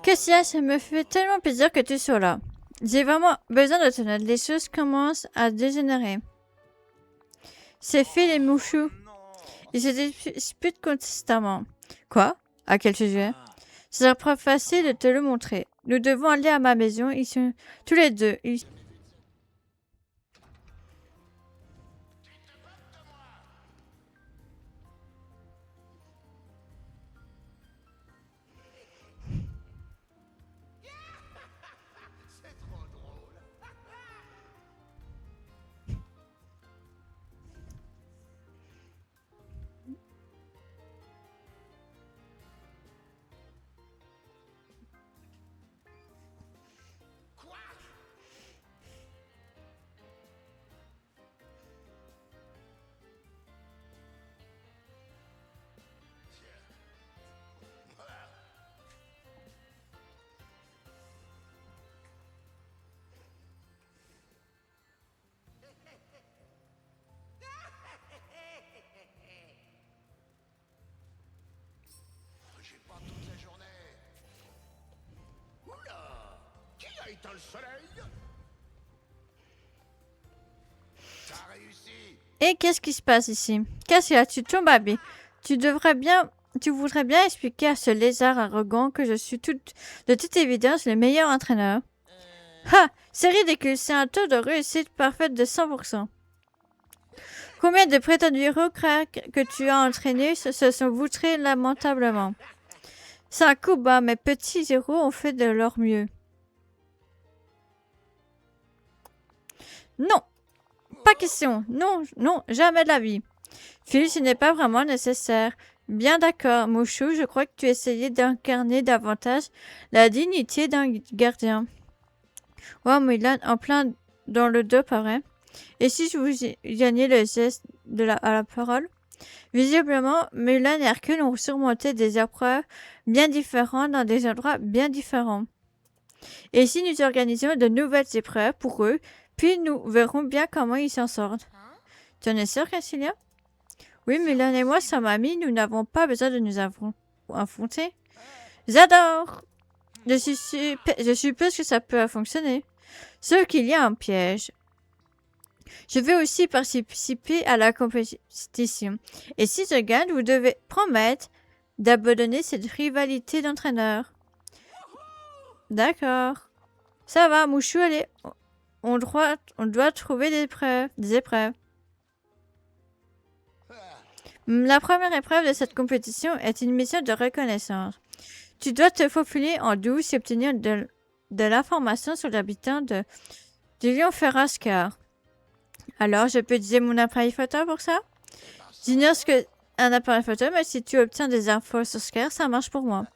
Cassia, ça me fait tellement plaisir que tu sois là. J'ai vraiment besoin de ton aide. Les choses commencent à dégénérer. C'est fait les mouchous. Ils se disputent constamment. Quoi? À quel sujet? Ce sera pas facile de te le montrer. Nous devons aller à ma maison. Ils sont tous les deux. C'est trop drôle. Quoi? J'ai pas toute la journée. Oula! Qui a éteint le soleil? T'as réussi! Et qu'est-ce qui se passe ici? Cassia, tu tombes à pied. Tu voudrais bien expliquer à ce lézard arrogant que je suis de toute évidence le meilleur entraîneur. Ha! C'est ridicule, c'est un taux de réussite parfaite de 100%. Combien de prétendus héros craques que tu as entraînés se sont voutrés lamentablement? C'est un coup bas, mes petits héros ont fait de leur mieux. Non! Pas question. Non, non, jamais de la vie. Phil, ce n'est pas vraiment nécessaire. Bien d'accord, Mouchou, je crois que tu essayais d'incarner davantage la dignité d'un gardien. Ouais, Mulan, en plein dans le dos, pas vrai? Et si je vous gagnais le geste à la parole? Visiblement, Mulan et Hercule ont surmonté des épreuves bien différentes dans des endroits bien différents. Et si nous organisions de nouvelles épreuves pour eux, puis nous verrons bien comment ils s'en sortent. Tu en es sûr, Cassilia? Oui, Mulan et moi sommes amis, nous n'avons pas besoin de nous affronter. J'adore! Je suppose que ça peut fonctionner. Sauf qu'il y a un piège. Je vais aussi participer à la compétition. Et si je gagne, vous devez promettre d'abandonner cette rivalité d'entraîneurs. D'accord. Ça va, Mouchou, allez. On doit trouver des épreuves. La première épreuve de cette compétition est une mission de reconnaissance. Tu dois te faufiler en douce et obtenir de l'information sur l'habitant de Lion Ferrascar. Alors, je peux utiliser mon appareil photo pour ça? J'ignore ce que un appareil photo, mais si tu obtiens des infos sur Scar, ça marche pour moi.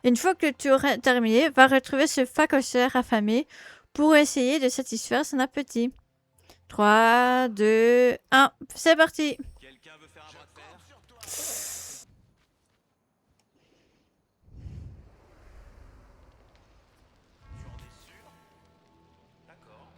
Une fois que tu auras terminé, va retrouver ce facochère affamé pour essayer de satisfaire son appétit. 3, 2, 1, c'est parti! Quelqu'un veut faire un bras de fer? Tu en es sûr? D'accord.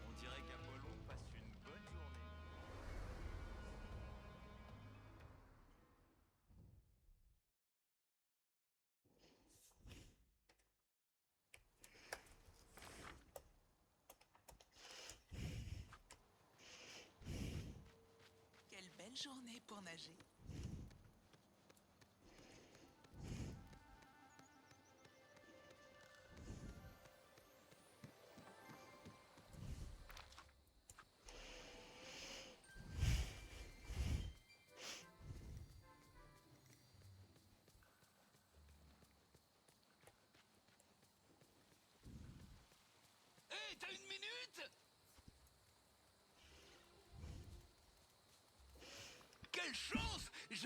On dirait qu'Apollon passe une bonne journée. Quelle belle journée pour nager.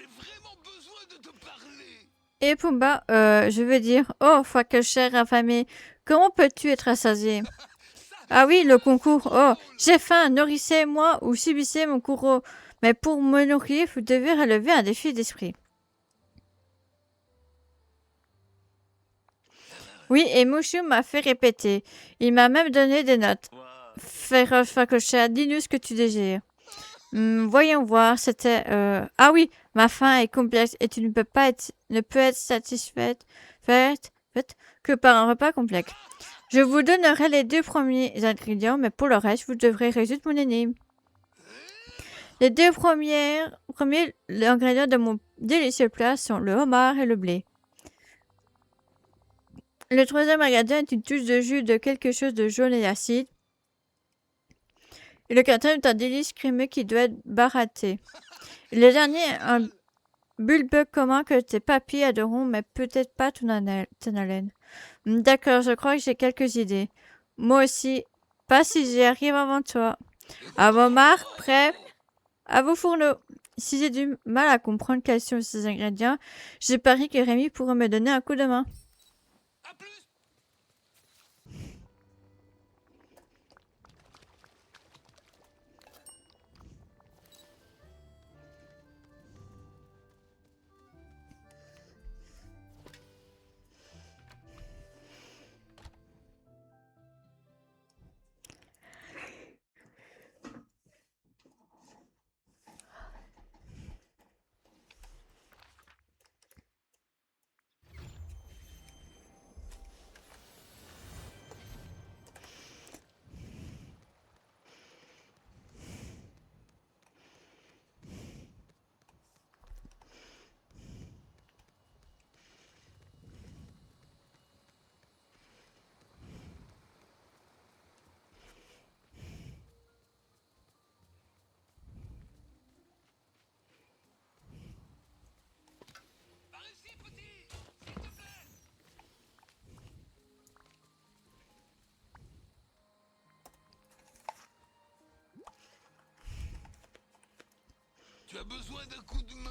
J'ai vraiment besoin de te parler. Et Pumba, je veux dire, oh, foi que cher affamé, comment peux-tu être rassasié? Ah oui, le concours. Oh, j'ai faim, nourrissez-moi ou subissez mon courroux. Mais pour me nourrir, vous devez relever un défi d'esprit. Oui, et Mouchou m'a fait répéter. Il m'a même donné des notes. Féroce Facocha, dis-nous ce que tu désires. Voyons voir, c'était... Ah oui, ma faim est complexe et tu ne peux être satisfaite faite que par un repas complexe. Je vous donnerai les 2 premiers ingrédients, mais pour le reste, vous devrez résoudre mon énigme. Les 2 premiers ingrédients de mon délicieux plat sont le homard et le blé. Le 3e ingrédient est une touche de jus de quelque chose de jaune et acide. Et le 4e est un délice crémeux qui doit être baratté. Et le dernier, un bulbe commun que tes papilles adoreront, mais peut-être pas ton haleine. D'accord, je crois que j'ai quelques idées. Moi aussi. Pas si j'y arrive avant toi. À vos marques, prêts? À vos fourneaux. Si j'ai du mal à comprendre quels sont ces ingrédients, j'ai parié que Rémi pourrait me donner un coup de main. À plus. Par ici, petit, s'il te plaît. Tu as besoin d'un coup de main?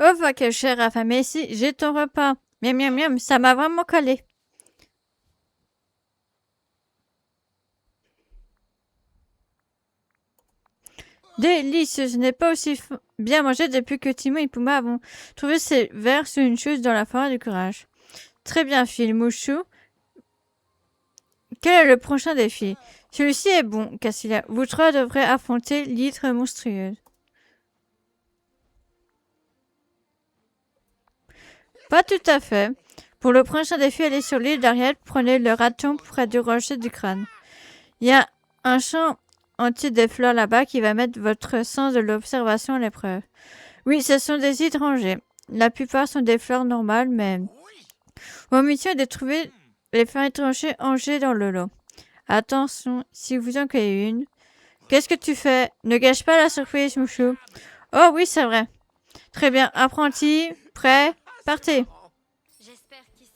Oh, va que cher affamé, si, j'ai ton repas. Miam, miam, miam, ça m'a vraiment collé. Délicieux, je n'ai pas aussi bien mangé depuis que Timon et Puma avons trouvé ces vers sous une chose dans la forêt du courage. Très bien, Phil Mouchou. Quel est le prochain défi? Celui-ci est bon, Cassilia. Vous 3 devrez affronter l'hydre monstrueuse. Pas tout à fait. Pour le prochain défi, allez sur l'île d'Ariel, prenez le raton près du rocher du crâne. Il y a un champ entier de fleurs là-bas qui va mettre votre sens de l'observation à l'épreuve. Oui, ce sont des hydrangeaux. La plupart sont des fleurs normales, mais votre mission est de trouver les fleurs étrangères rangées dans le lot. Attention, si vous en cueillez une. Qu'est-ce que tu fais? Ne gâche pas la surprise, Mouchou. Oh oui, c'est vrai. Très bien, apprenti, prêt, partez. J'espère qu'ici...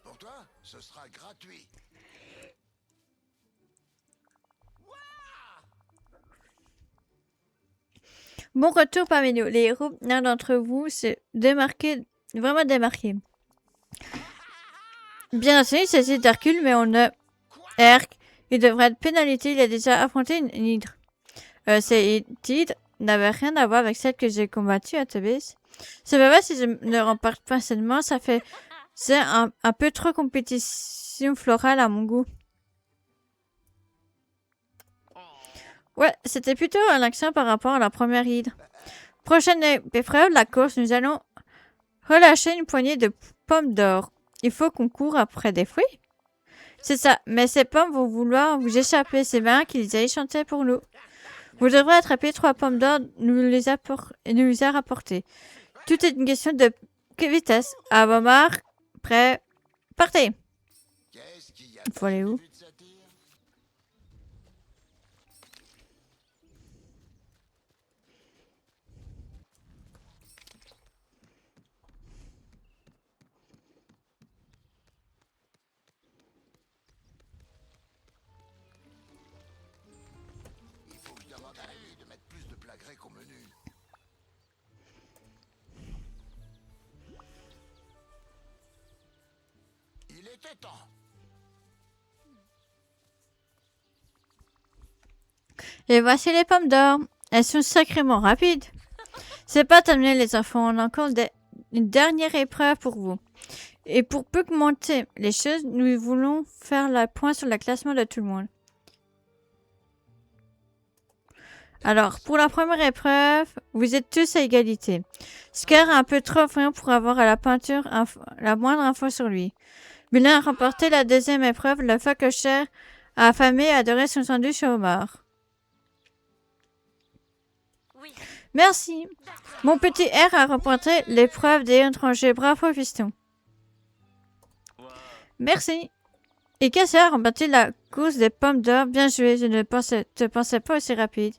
Pour toi, ce sera gratuit. Bon retour parmi nous. Les héros, l'un d'entre vous s'est démarqué vraiment démarqué. Bien sûr, il s'agit d'Hercule, mais on a Herc. Il devrait être pénalité. Il a déjà affronté une hydre. Ces hydres n'avaient rien à voir avec celle que j'ai combattue à Tebes. C'est pas vrai si je ne remporte pas seulement. C'est un peu trop compétition florale à mon goût. Ouais, c'était plutôt un accent par rapport à la première hydre. Prochaine épreuve, la course, nous allons relâcher une poignée de pommes d'or. Il faut qu'on court après des fruits. C'est ça, mais ces pommes vont vouloir vous échapper. C'est bien qu'ils aient chanté pour nous. Vous devrez attraper 3 pommes d'or nous les a rapportées. Tout est une question de vitesse. À vos marques, prêt, partez. Qu'est-ce qu'il y a? Il faut aller où? Vu de satire? Il faut que je demande à lui de mettre plus de plats grecs au menu. Il était temps. Et voici les pommes d'or. Elles sont sacrément rapides. C'est pas terminé les enfants, on a encore une dernière épreuve pour vous. Et pour peu augmenter les choses, nous voulons faire le point sur le classement de tout le monde. Alors, pour la première épreuve, vous êtes tous à égalité. Scar est un peu trop friand pour avoir à la peinture la moindre info sur lui. Milan a remporté la deuxième épreuve, le facochère a affamé et adoré son sandwich au homard. Oui. Merci. Mon petit R a remporté l'épreuve des étrangers. Bravo, fiston. Merci. Et Cassie a remporté la course des pommes d'or. Bien joué, je ne te pensais pas aussi rapide.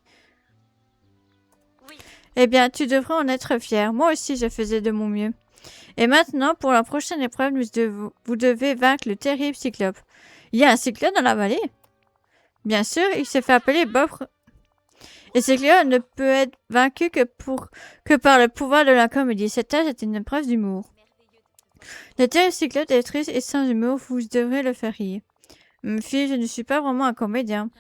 Oui. Eh bien, tu devrais en être fier. Moi aussi, je faisais de mon mieux. Et maintenant, pour la prochaine épreuve, vous devez vaincre le terrible cyclope. Il y a un cyclope dans la vallée? Bien sûr, il s'est fait appeler Bob. Et cyclope ne peut être vaincu que par le pouvoir de la comédie. Cette tâche est une épreuve d'humour. Le terrible cyclope est triste et sans humour, vous devrez le faire rire. Fille, je ne suis pas vraiment un comédien.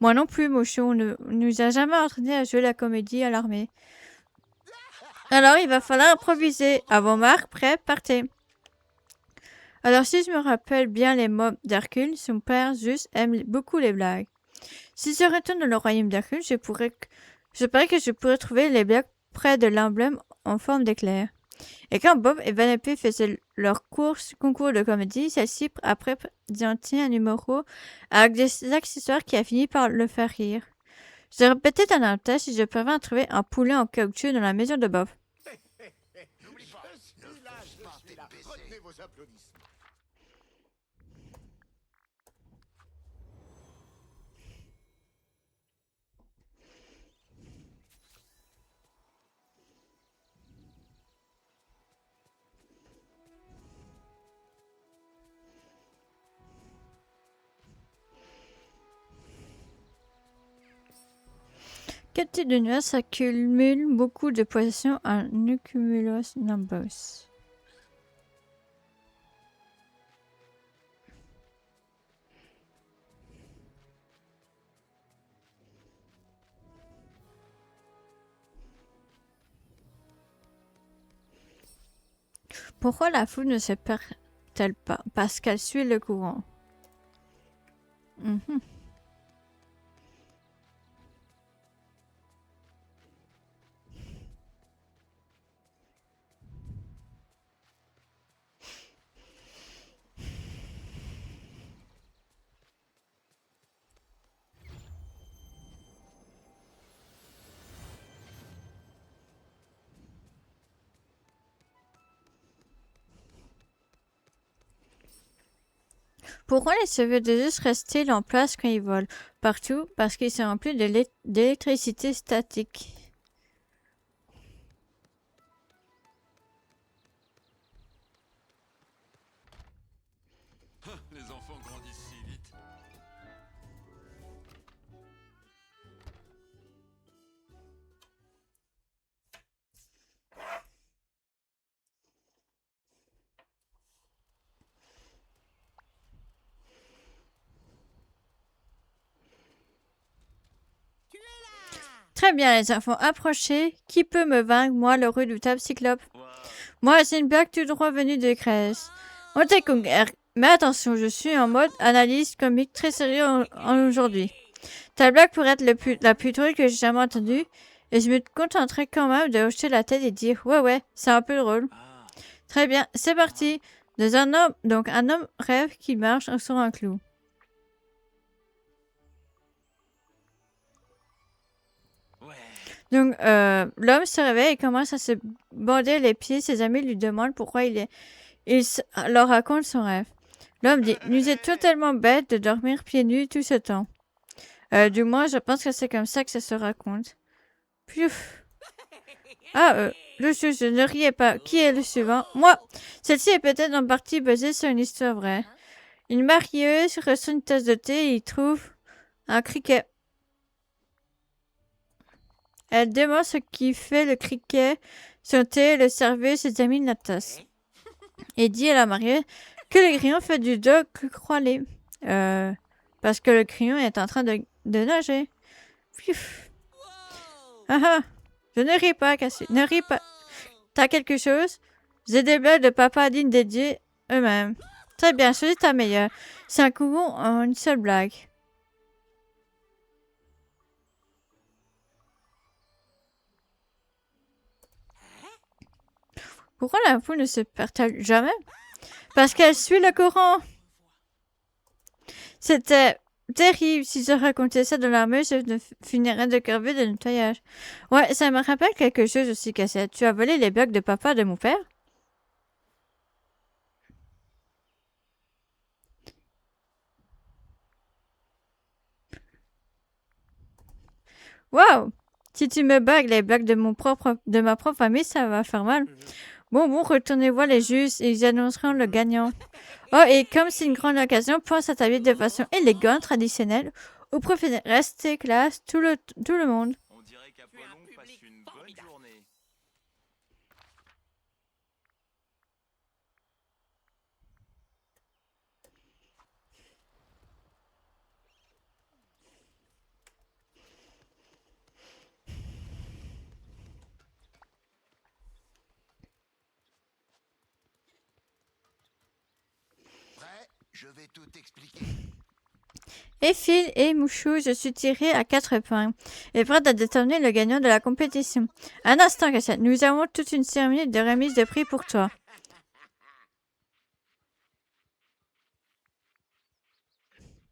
Moi non plus, Mocho, on ne nous a jamais entraîné à jouer la comédie à l'armée. Alors, il va falloir improviser. À vos marques, prêts, partez. Alors, si je me rappelle bien les mots d'Hercule, son père Zeus aime beaucoup les blagues. Si je retourne dans le royaume d'Hercule, je parie que je pourrais trouver les blagues près de l'emblème en forme d'éclair. Et quand Bob et Vanellope faisaient leur concours de comédie, celle-ci a présenté un numéro avec des accessoires qui a fini par le faire rire. Je répétais un avantage si je parviens à trouver un poulet en caoutchouc dans la maison de Bob. N'oublie pas, ne lâche pas tes baisers. Retenez vos applaudissements. Quel type de nuage accumule beaucoup de poissons en cumulus nimbus? Pourquoi la foule ne se perd-elle pas? Parce qu'elle suit le courant. Mhm. Pourquoi les cheveux de Zeus restent-ils en place quand ils volent? Partout, parce qu'ils sont remplis d'électricité statique. Les enfants grandissent si vite. Très bien, les enfants, approchez. Qui peut me vaincre, moi, le redoutable Cyclope? Wow. Moi, c'est une blague tout droit venue de Grèce. On t'écoute, mais attention, je suis en mode analyse comique très sérieux aujourd'hui. Ta blague pourrait être la plus drôle que j'ai jamais entendue, et je me contenterai quand même de hocher la tête et dire « Ouais, c'est un peu drôle. » Ah. Très bien, c'est parti. Un homme rêve qui marche sur un clou. Ouais. Donc, l'homme se réveille et commence à se bander les pieds. Ses amis lui demandent pourquoi leur raconte son rêve. L'homme dit « Nous êtes totalement bête de dormir pieds nus tout ce temps. Du moins, je pense que c'est comme ça que ça se raconte. » Piouf. Ah, le juge, ne riez pas. Qui est le suivant? Moi. Celle-ci est peut-être en partie basée sur une histoire vraie. Une marieuse reçoit une tasse de thé et y trouve un criquet. Elle demande ce qui fait le criquet, son thé, le serveur, ses amis de la tasse. Et dit à la mariée que le crayon fait du dos croisé. Parce que le crayon est en train de nager. Piouf. Ah ah. Je ne ris pas, Cassie. Ne ris pas. T'as quelque chose? J'ai des blagues de papa dignes dédiées eux-mêmes. Très bien, choisis ta meilleure. 5 ou en une seule blague. Pourquoi la foule ne se perd-elle jamais? Parce qu'elle suit le courant. C'était terrible. Si je racontais ça dans l'armée, je ne finirais de crever de nettoyage. Ouais, ça me rappelle quelque chose aussi, Cassette. Tu as volé les blagues de papa de mon père? Waouh! Si tu me bagues les blagues de ma propre famille, ça va faire mal. Bon, retournez voir les juges et ils annonceront le gagnant. Oh, et comme c'est une grande occasion, pense à t'habiller de façon élégante, traditionnelle, ou préférez rester classe, tout le monde. On dirait qu'Apollon passe une bonne journée. Prêt? Je vais tout expliquer. Et Phil et Mouchou, je suis tiré à 4 points et prête à déterminer le gagnant de la compétition. Un instant, Cassette, nous avons toute une cérémonie de remise de prix pour toi.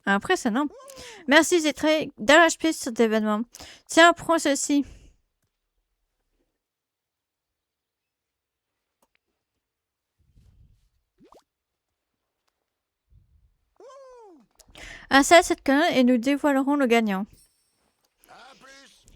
Impressionnant. Merci, j'ai très d'arrache-pied sur cet événement. Tiens, prends ceci. Installe cette colonne et nous dévoilerons le gagnant. À plus.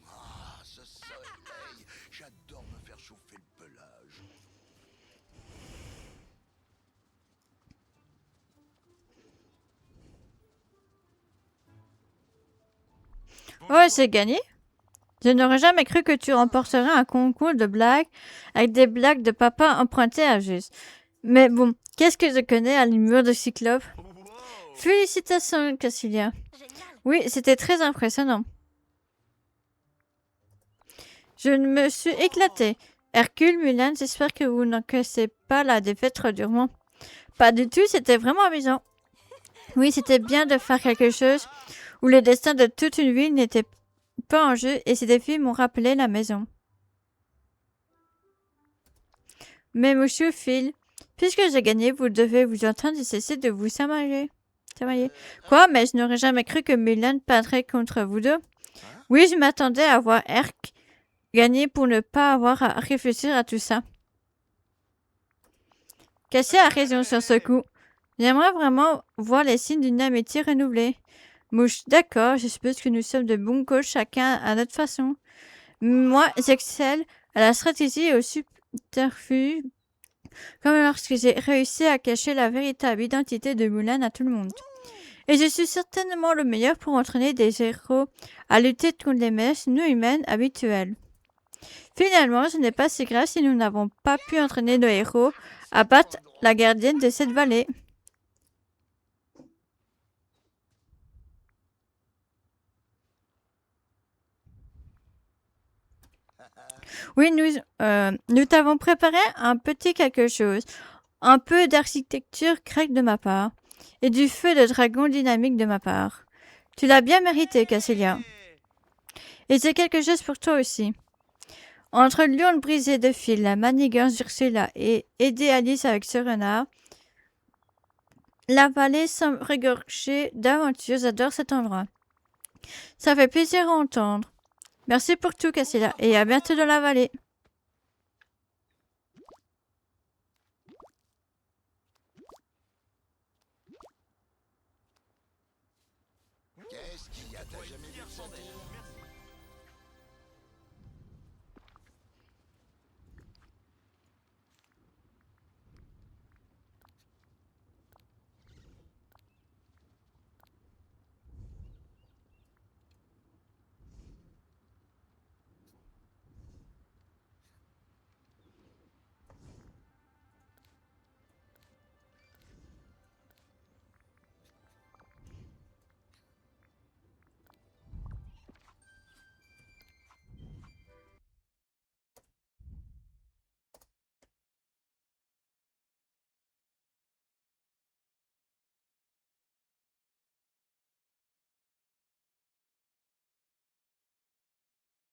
Ah, ce soleil. J'adore me faire chauffer le pelage. Ouais, c'est gagné. Je n'aurais jamais cru que tu remporterais un concours de blagues avec des blagues de papa empruntées à juste. Mais bon, qu'est-ce que je connais à l'humour de Cyclope? Wow. Félicitations, Cassilia. Génial. Oui, c'était très impressionnant. Je me suis éclatée. Hercule, Mulan, j'espère que vous n'encaissez pas la défaite trop durement. Pas du tout, c'était vraiment amusant. Oui, c'était bien de faire quelque chose où le destin de toute une ville n'était pas en jeu et ces défis m'ont rappelé la maison. Mais monsieur Phil, puisque j'ai gagné, vous devez vous entendre et cesser de vous chamailler. Quoi? Mais je n'aurais jamais cru que Mulan perdrait contre vous deux. Oui, je m'attendais à voir Erk gagner pour ne pas avoir à réfléchir à tout ça. Cassie a raison sur ce coup. J'aimerais vraiment voir les signes d'une amitié renouvelée. Mouche, d'accord, je suppose que nous sommes de bons coachs chacun à notre façon. Moi, j'excelle à la stratégie et au subterfuge, comme lorsque j'ai réussi à cacher la véritable identité de Mulan à tout le monde. Et je suis certainement le meilleur pour entraîner des héros à lutter contre les mèches non humaines habituelles. Finalement, ce n'est pas si grave si nous n'avons pas pu entraîner nos héros à battre la gardienne de cette vallée. Oui, nous t'avons préparé un petit quelque chose. Un peu d'architecture grecque de ma part. Et du feu de dragon dynamique de ma part. Tu l'as bien mérité, Cassilia. Et c'est quelque chose pour toi aussi. Entre l'urne brisée de Phil, la manigance d'Ursula et aider Alice avec ce renard, la vallée semble regorger d'aventures. J'adore cet endroit. Ça fait plaisir à entendre. Merci pour tout, Cassilia, et à bientôt dans la vallée.